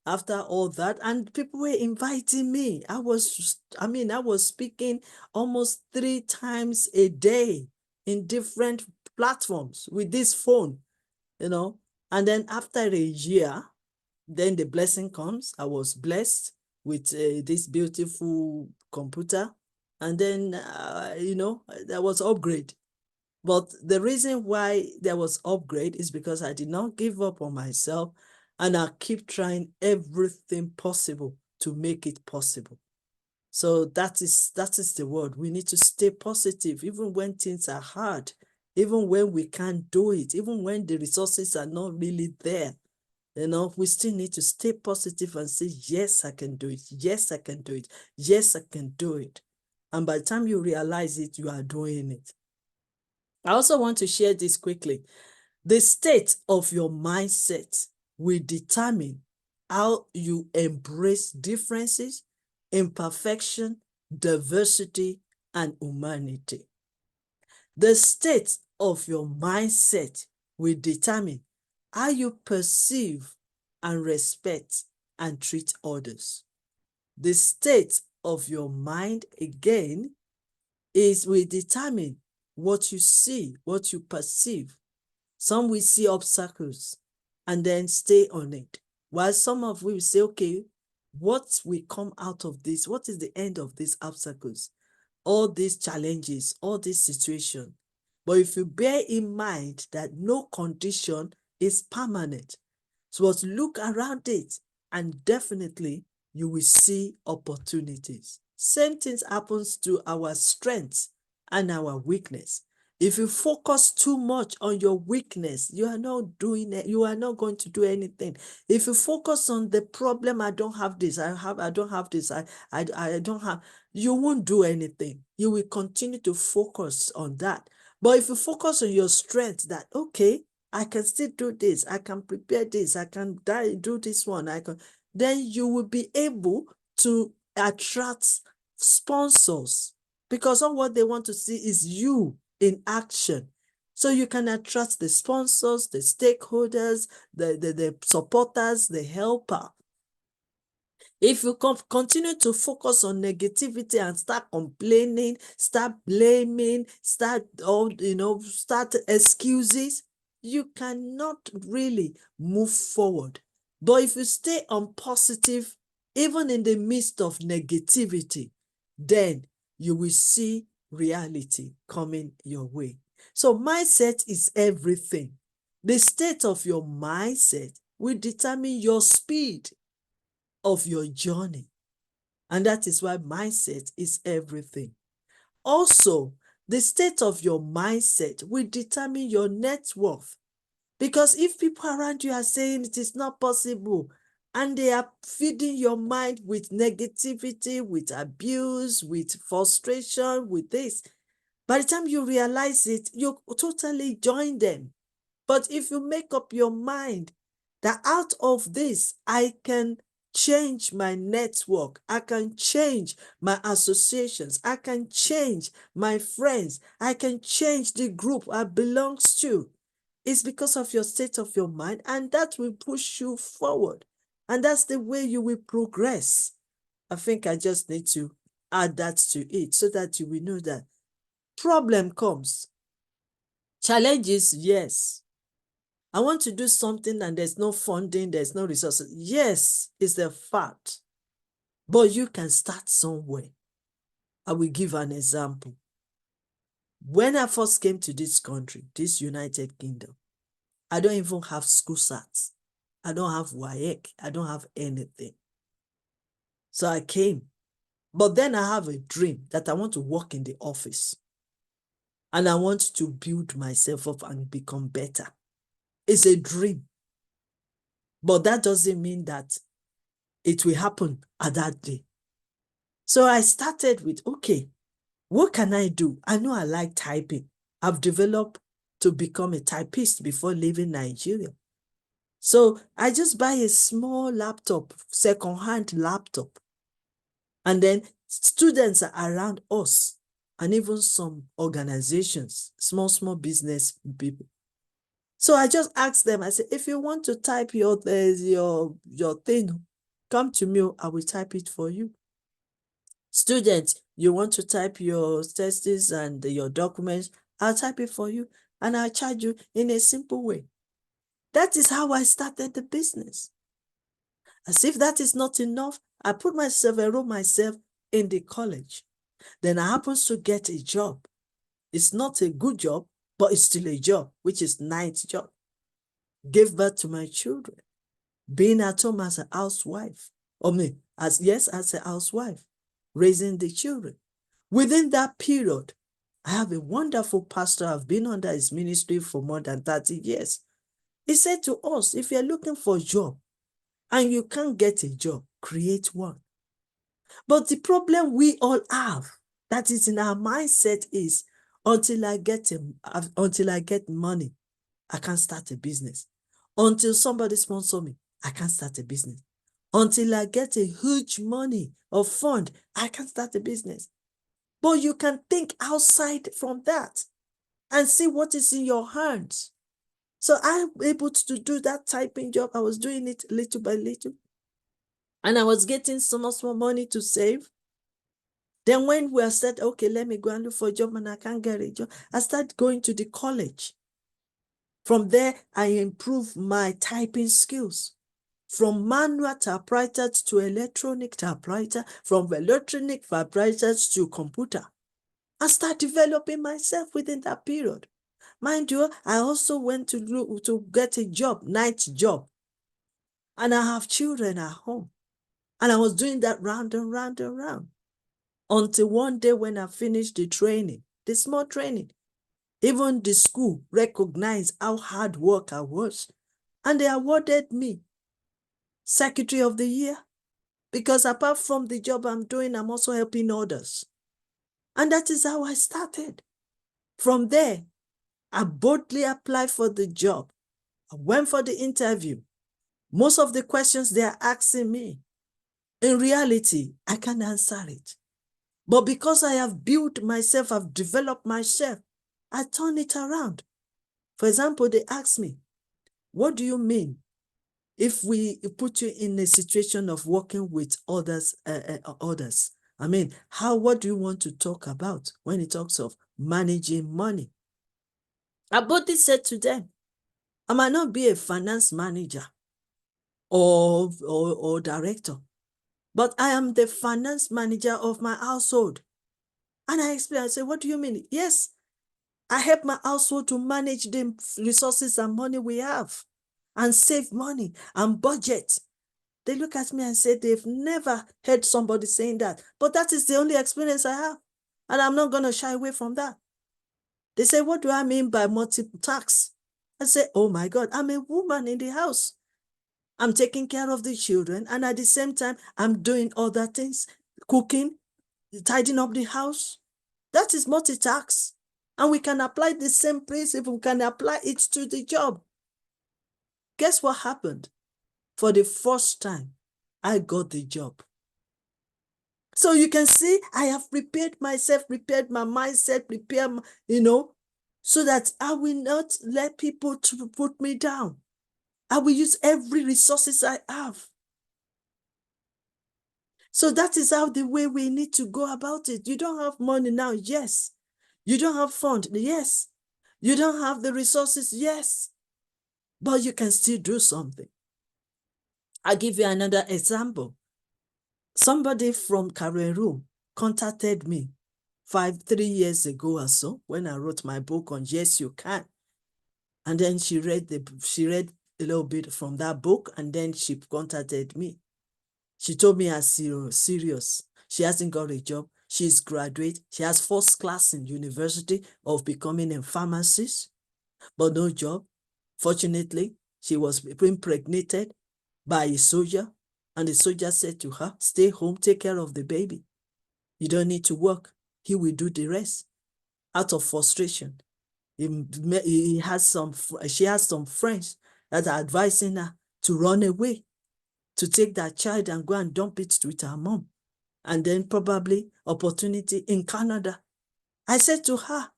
After all that, and people were inviting me. I was speaking almost 3 times a day in different platforms with this phone, and then after a year, then the blessing comes. I was blessed with this beautiful computer, and then there was upgrade. But the reason why there was upgrade is because I did not give up on myself, and I keep trying everything possible to make it possible. So that is the word. We need to stay positive, even when things are hard, even when we can't do it, even when the resources are not really there. We still need to stay positive and say, yes, I can do it. Yes, I can do it. Yes, I can do it. And by the time you realize it, you are doing it. I also want to share this quickly. The state of your mindset will determine how you embrace differences, imperfection, diversity, and humanity. The state of your mindset will determine how you perceive and respect and treat others. The state of your mind, again, will determine what you see, what you perceive. Some will see obstacles and then stay on it, while some of we will say, okay, what will come out of this? What is the end of these obstacles? All these challenges, all this situation. But if you bear in mind that no condition is permanent, so look around it and definitely you will see opportunities. Same things happens to our strengths and our weakness. If you focus too much on your weakness, you are not doing it. You are not going to do anything. If you focus on the problem, I don't have this, I don't have this, I don't have, you won't do anything. You will continue to focus on that. But if you focus on your strength, that, okay, I can still do this, I can prepare this, I can do this one, then you will be able to attract sponsors, because all what they want to see is you in action. So you can attract the sponsors, the stakeholders, the supporters, the helper. If you continue to focus on negativity and start complaining, start blaming, start excuses, you cannot really move forward. But if you stay on positive, even in the midst of negativity, then you will see reality coming your way. So mindset is everything. The state of your mindset will determine your speed of your journey. And that is why mindset is everything. Also, the state of your mindset will determine your net worth. Because if people around you are saying it is not possible, and they are feeding your mind with negativity, with abuse, with frustration, with this. By the time you realize it, you totally join them. But if you make up your mind that out of this, I can change my network, I can change my associations, I can change my friends, I can change the group I belong to, it's because of your state of your mind, and that will push you forward. And that's the way you will progress. I think I just need to add that to it so that you will know that problem comes. Challenges, yes. I want to do something and there's no funding, there's no resources. Yes, it's a fact. But you can start somewhere. I will give an example. When I first came to this country, this United Kingdom, I don't even have school certs. I don't have YYCI. I don't have anything. So I came. But then I have a dream that I want to work in the office. And I want to build myself up and become better. It's a dream. But that doesn't mean that it will happen at that day. So I started with, okay, what can I do? I know I like typing. I've developed to become a typist before leaving Nigeria. So I just buy a small laptop, second-hand laptop. And then students are around us and even some organizations, small business people. So I just asked them, I said, if you want to type your thing, come to me, I will type it for you. Students, you want to type your thesis and your documents, I'll type it for you and I'll charge you in a simple way. That is how I started the business. As if that is not enough, I enrolled myself in the college. Then I happen to get a job. It's not a good job, but it's still a job, which is night job. Gave birth to my children. Being at home as a housewife. As a housewife, raising the children. Within that period, I have a wonderful pastor. I've been under his ministry for more than 30 years. He said to us, if you're looking for a job and you can't get a job, create one. But the problem we all have that is in our mindset is until I get money, I can't start a business. Until somebody sponsor me, I can't start a business. Until I get a huge money or fund, I can't start a business. But you can think outside from that and see what is in your hands. So I'm able to do that typing job. I was doing it little by little. And I was getting some small money to save. Then when we said, okay, let me go and look for a job and I can't get a job, I started going to the college. From there, I improved my typing skills. From manual typewriter to electronic typewriter, from electronic typewriter to computer. I started developing myself within that period. Mind you, I also went to get a job, night job. And I have children at home. And I was doing that round and round and round. Until one day when I finished the training, the small training, even the school recognized how hard work I was. And they awarded me Secretary of the Year. Because apart from the job I'm doing, I'm also helping others. And that is how I started. From there, I boldly applied for the job. I went for the interview. Most of the questions they are asking me, in reality, I can't answer it. But because I have built myself, I've developed myself, I turn it around. For example, they ask me, what do you mean if we put you in a situation of working with others? I mean, what do you want to talk about when it talks of managing money? I boldly said to them, I might not be a finance manager or director, but I am the finance manager of my household. And I explained, I said, what do you mean? Yes, I help my household to manage the resources and money we have and save money and budget. They look at me and say they've never heard somebody saying that, but that is the only experience I have. And I'm not going to shy away from that. They say, what do I mean by multiple tax? I say, oh my God, I'm a woman in the house. I'm taking care of the children, and at the same time, I'm doing other things, cooking, tidying up the house. That is multitask. And we can apply the same principle, we can apply it to the job. Guess what happened? For the first time, I got the job. So you can see, I have prepared myself, prepared my mindset, prepared, so that I will not let people to put me down. I will use every resources I have. So that is how the way we need to go about it. You don't have money now, yes. You don't have fund, yes. You don't have the resources, yes. But you can still do something. I'll give you another example. Somebody from Cameroon contacted me 3 years ago or so when I wrote my book on Yes, You Can. And then she read a little bit from that book, and then she contacted me. She told me as serious. She hasn't got a job. She's graduate. She has first class in university of becoming a pharmacist, but no job. Fortunately, she was impregnated by a soldier, and the soldier said to her, stay home, take care of the baby. You don't need to work. He will do the rest. Out of frustration, she has some friends that are advising her to run away, to take that child and go and dump it with her mom. And then probably opportunity in Canada. I said to her,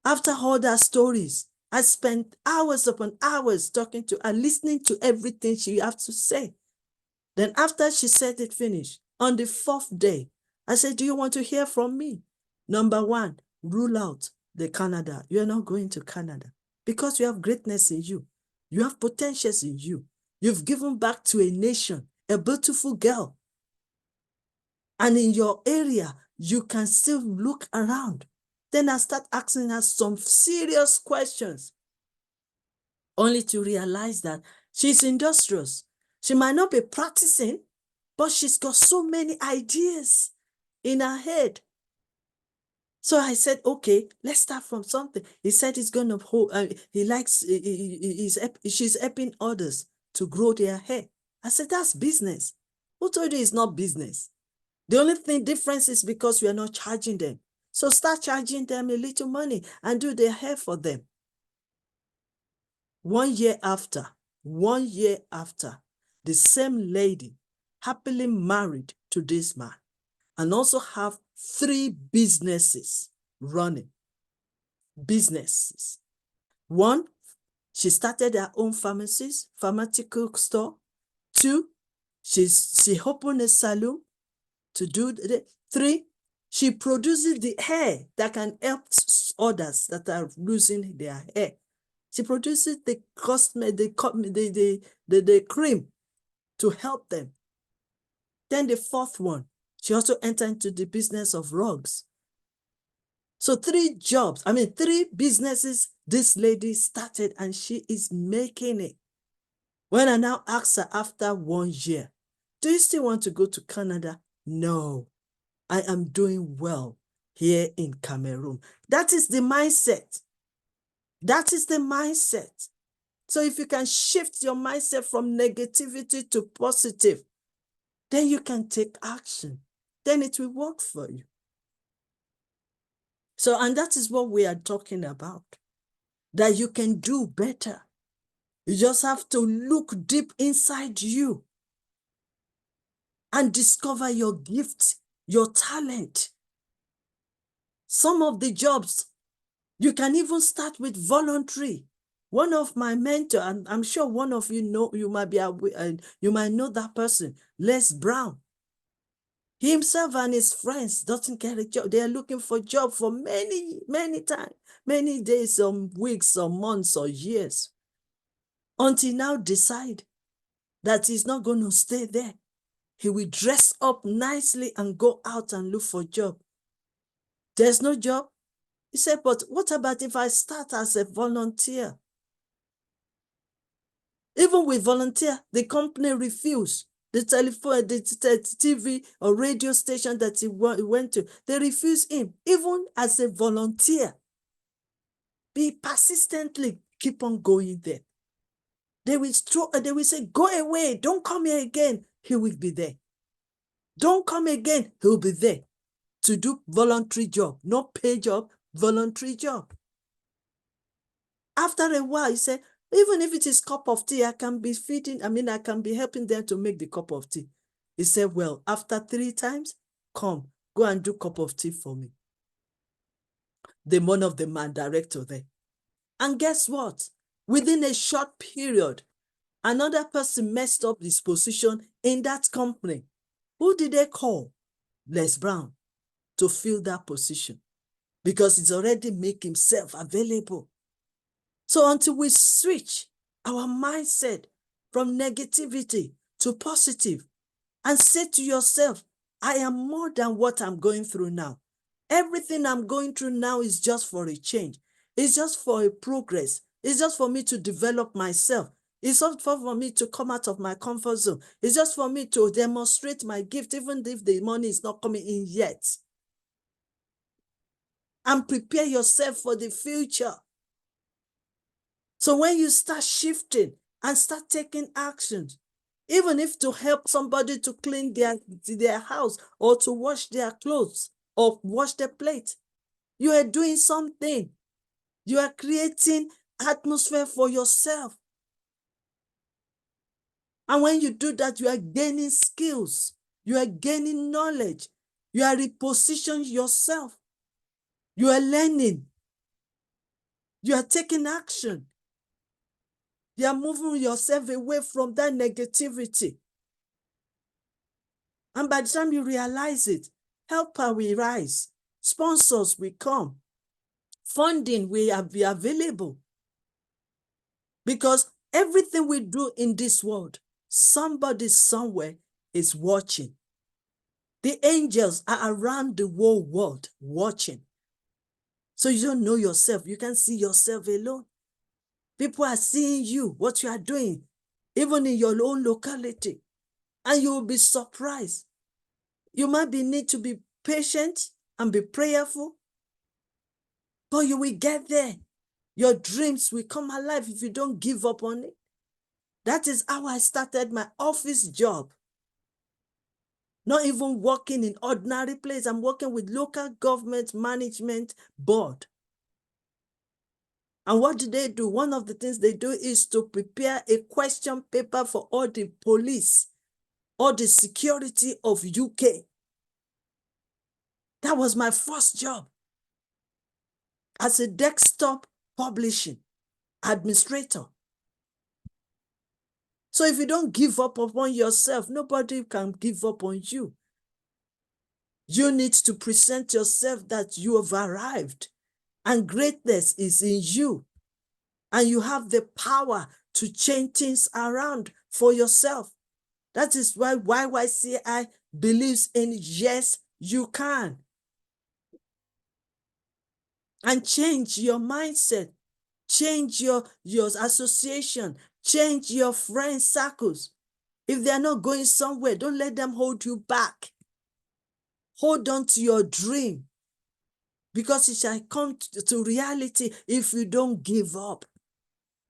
after all that stories, I spent hours upon hours talking to her, listening to everything she has to say. Then after she said it finished, on the 4th day, I said, do you want to hear from me? Number 1, rule out the Canada. You're not going to Canada because you have greatness in you. You have potentials in you. You've given back to a nation, a beautiful girl. And in your area, you can still look around. Then I start asking her some serious questions, only to realize that she's industrious. She might not be practicing, but she's got so many ideas in her head. So I said, okay, let's start from something. He said he's going to hold, she's helping others to grow their hair. I said, that's business. Who told you it's not business? The only difference is because we are not charging them. So start charging them a little money and do their hair for them. 1 year after, the same lady happily married to this man and also have 3 businesses running. Businesses. 1, she started her own pharmaceutical store. 2, she opened a salon to do the 3, she produces the hair that can help others that are losing their hair. She produces the cream to help them. Then the 4th one, she also entered into the business of rugs. So 3 businesses this lady started, and she is making it. When I now ask her after 1 year, do you still want to go to Canada? No, I am doing well here in Cameroon. That is the mindset. That is the mindset. So if you can shift your mindset from negativity to positive, then you can take action. Then it will work for you. So, and that is what we are talking about, that you can do better. You just have to look deep inside you and discover your gift, your talent. Some of the jobs, you can even start with voluntary. One of my mentors, and I'm sure one of you know, you might know that person, Les Brown. He himself and his friends doesn't get a job. They are looking for a job for many, many times, many days, or weeks, or months, or years, until now decide that he's not going to stay there. He will dress up nicely and go out and look for a job. There's no job. He said, but what about if I start as a volunteer? Even with volunteer, the company refused. The telephone, the TV or radio station that he went to, they refused him, even as a volunteer. Be persistently, keep on going there. They will say, go away, don't come here again. He will be there. Don't come again, he'll be there to do voluntary job, not pay job, voluntary job. After a while, he said, even if it is cup of tea, I can be I can be helping them to make the cup of tea. He said, well, after 3 times, come, go and do cup of tea for me. The one of the man director there. And guess what? Within a short period, another person messed up his position in that company. Who did they call? Les Brown to fill that position because he's already made himself available. So until we switch our mindset from negativity to positive and say to yourself, I am more than what I'm going through now. Everything I'm going through now is just for a change. It's just for a progress. It's just for me to develop myself. It's not for me to come out of my comfort zone. It's just for me to demonstrate my gift, even if the money is not coming in yet. And prepare yourself for the future. So when you start shifting and start taking actions, even if to help somebody to clean their house or to wash their clothes or wash their plate, you are doing something. You are creating atmosphere for yourself. And when you do that, you are gaining skills. You are gaining knowledge. You are repositioning yourself. You are learning. You are taking action. You are moving yourself away from that negativity. And by the time you realize it, helper will rise. Sponsors will come. Funding will be available. Because everything we do in this world, somebody somewhere is watching. The angels are around the whole world watching. So you don't know yourself. You can see yourself alone. People are seeing you, what you are doing, even in your own locality. And you will be surprised. You might need to be patient and be prayerful, but you will get there. Your dreams will come alive if you don't give up on it. That is how I started my office job. Not even working in ordinary place. I'm working with local government management board. And what do they do? One of the things they do is to prepare a question paper for all the police, all the security of UK. That was my first job as a desktop publishing administrator. So if you don't give up upon yourself, nobody can give up on you. You need to present yourself that you have arrived and greatness is in you. And you have the power to change things around for yourself. That is why YYCI believes in yes, you can. And change your mindset, change your association, change your friend circles. If they are not going somewhere, don't let them hold you back. Hold on to your dream because it shall come to reality if you don't give up.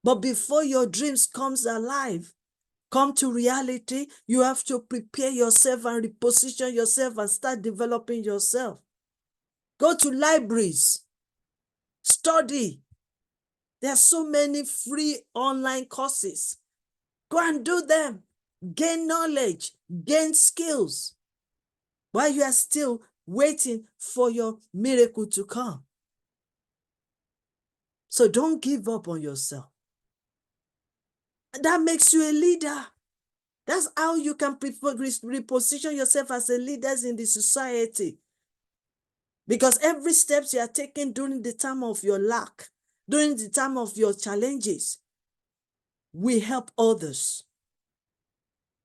But before your dreams comes alive, come to reality, you have to prepare yourself and reposition yourself and start developing yourself. Go to libraries, study. There are so many free online courses. Go and do them. Gain knowledge, gain skills while you are still waiting for your miracle to come. So don't give up on yourself. That makes you a leader. That's how you can reposition yourself as a leader in the society. Because every step you are taking during the time of your lack, during the time of your challenges, will help others.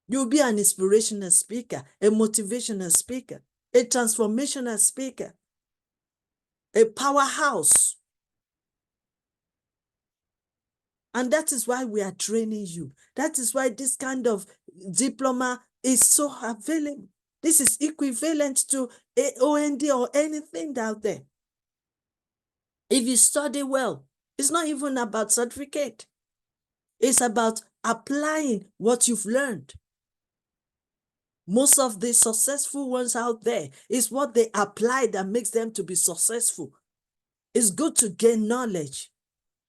You'll be an inspirational speaker, a motivational speaker, a transformational speaker, a powerhouse. And that is why we are training you. That is why this kind of diploma is so available. This is equivalent to a OND or anything out there. If you study well, it's not even about certificate. It's about applying what you've learned. Most of the successful ones out there is what they apply that makes them to be successful. It's good to gain knowledge.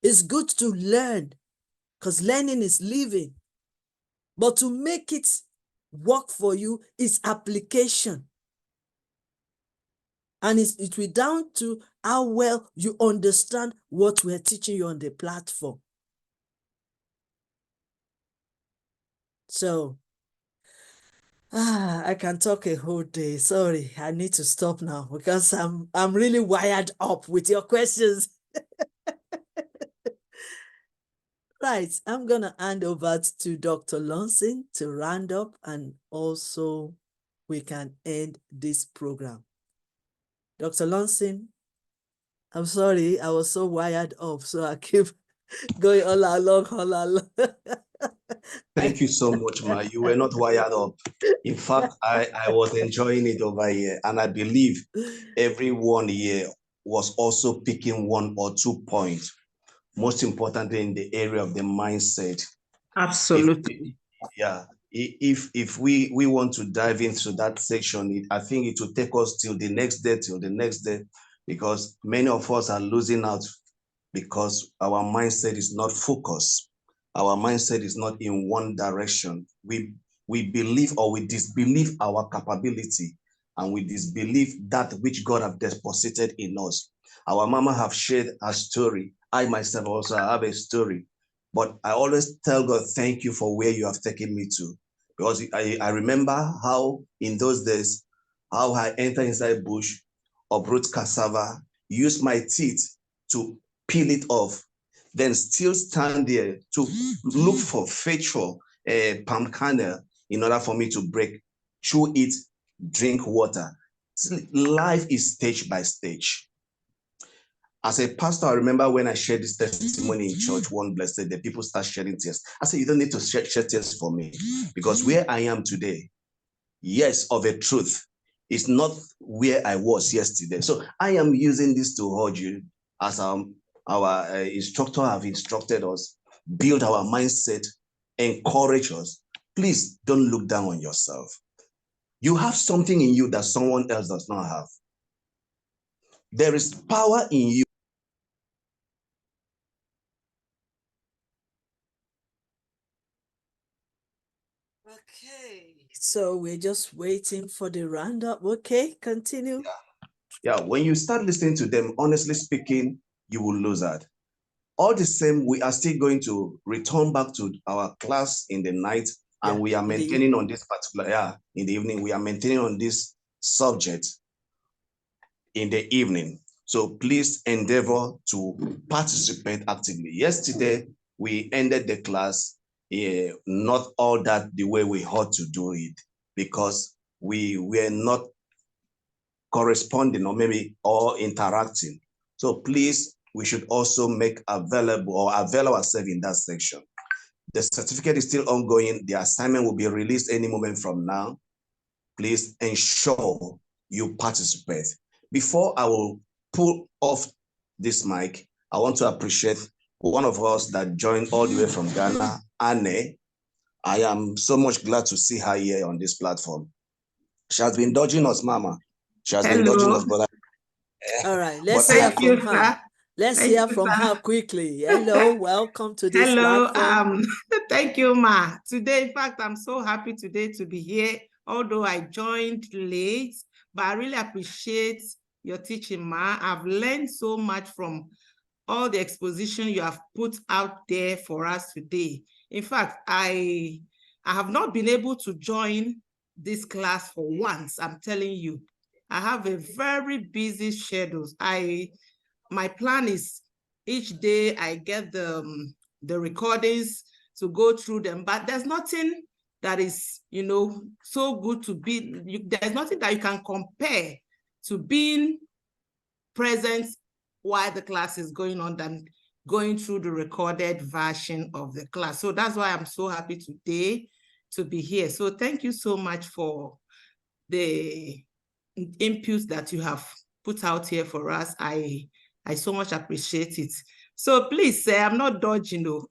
It's good to learn, because learning is living. But to make it work for you is application. And it will down to how well you understand what we're teaching you on the platform. So, I can talk a whole day. Sorry, I need to stop now because I'm really wired up with your questions. Right, I'm gonna hand over to Dr. Lonson to round up, and also we can end this program. Dr. Lonson, I'm sorry, I was so wired up, so I keep going all along. Thank you so much, Ma. You were not wired up. In fact, I was enjoying it over here, and I believe everyone here was also picking one or 2 points, most importantly in the area of the mindset. Absolutely. If we want to dive into that section, I think it will take us till the next day, because many of us are losing out because our mindset is not focused. Our mindset is not in one direction. We believe or we disbelieve our capability, and we disbelieve that which God have deposited in us. Our mama have shared a story. I myself also have a story. But I always tell God, thank you for where you have taken me to. Because I remember how in those days, how I entered inside bush, uproot cassava, use my teeth to peel it off, then still stand there to look for faithful palm kernel in order for me to break, chew it, drink water. Life is stage by stage. As a pastor, I remember when I shared this testimony in church one blessed day, people start shedding tears. I said, you don't need to shed tears for me, because where I am today, yes, of a truth, is not where I was yesterday. So I am using this to urge you, as our instructor have instructed us, build our mindset, encourage us. Please don't look down on yourself. You have something in you that someone else does not have. There is power in you. Okay, so we're just waiting for the roundup. Okay, continue. Yeah, when you start listening to them, honestly speaking, you will lose that. All the same, we are still going to return back to our class in the night, and we are maintaining on this particular, in the evening, we are maintaining on this subject in the evening. So please endeavor to participate actively. Yesterday, we ended the class, not all that the way we ought to do it, because we were not corresponding or maybe all interacting. So please, we should also make available or avail ourselves in that section. The certificate is still ongoing. The assignment will be released any moment from now. Please ensure you participate. Before I will pull off this mic, I want to appreciate one of us that joined all the way from Ghana, Anne. I am so much glad to see her here on this platform. She has been dodging us, Mama. She has been dodging us, brother. All right, let's hear from her. Let's hear from her quickly. Hello, welcome to this platform. Thank you, Ma. Today, in fact, I'm so happy today to be here, although I joined late, but I really appreciate your teaching, Ma. I've learned so much from all the exposition you have put out there for us today. In fact, I have not been able to join this class for once, I'm telling you. I have a very busy schedule. My plan is each day I get the recordings to go through them, but there's nothing that is, so good to be, there's nothing that you can compare to being present while the class is going on than going through the recorded version of the class. So that's why I'm so happy today to be here. So thank you so much for the inputs that you have put out here for us. I so much appreciate it. So please say, I'm not dodging though.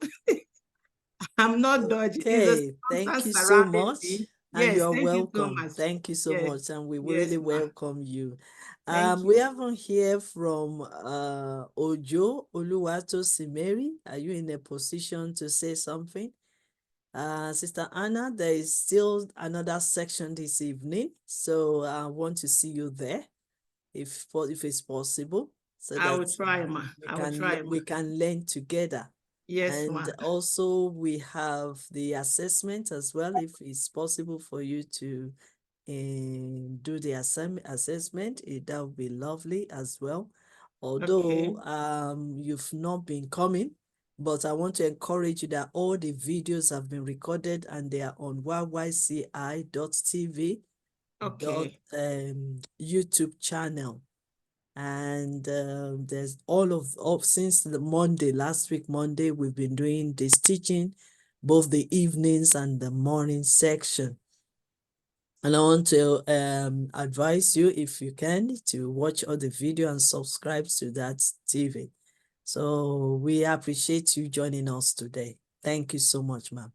I'm not dodging. Okay, It's thank you so surrounding much. me. And Yes, you're thank you so welcome. much. Thank you so Yes, much. And we yes, really ma. welcome you. Thank We you. haven't heard from Ojo Oluwatosimeri. Are you in a position to say something? Sister Anna, there is still another section this evening. So I want to see you there if it's possible. So I will that try, ma. we can learn together. Yes, ma. And also we have the assessment as well, if it's possible for you to do the assessment, that would be lovely as well. Although you've not been coming, but I want to encourage you that all the videos have been recorded and they are on YYCI.tv, YouTube channel. And there's all of since the Monday, last week Monday, we've been doing this teaching, both the evenings and the morning section. And I want to advise you, if you can, to watch all the video and subscribe to that TV. So we appreciate you joining us today. Thank you so much, ma'am.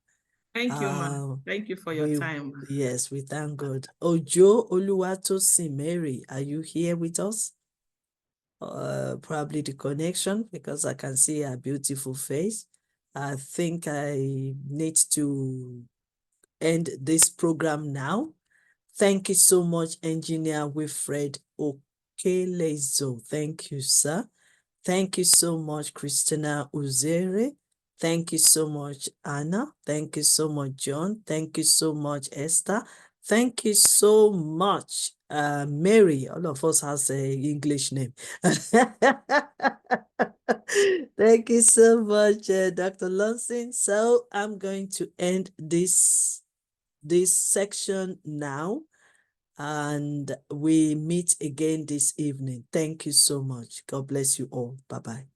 Thank you, ma'am. Thank you for your time. Yes, we thank God. Ojo Oluwatosimeri, are you here with us? Probably the connection, because I can see her beautiful face. I think I need to end this program now. Thank you so much, Engineer Wilfred Okelezo. Thank you, sir. Thank you so much, Christina Uzere. Thank you so much, Anna. Thank you so much, John. Thank you so much, Esther. Thank you so much, Mary. All of us has an English name. Thank you so much, Dr. Lunson. So I'm going to end this section now, and we meet again this evening. Thank you so much. God bless you all. Bye-bye.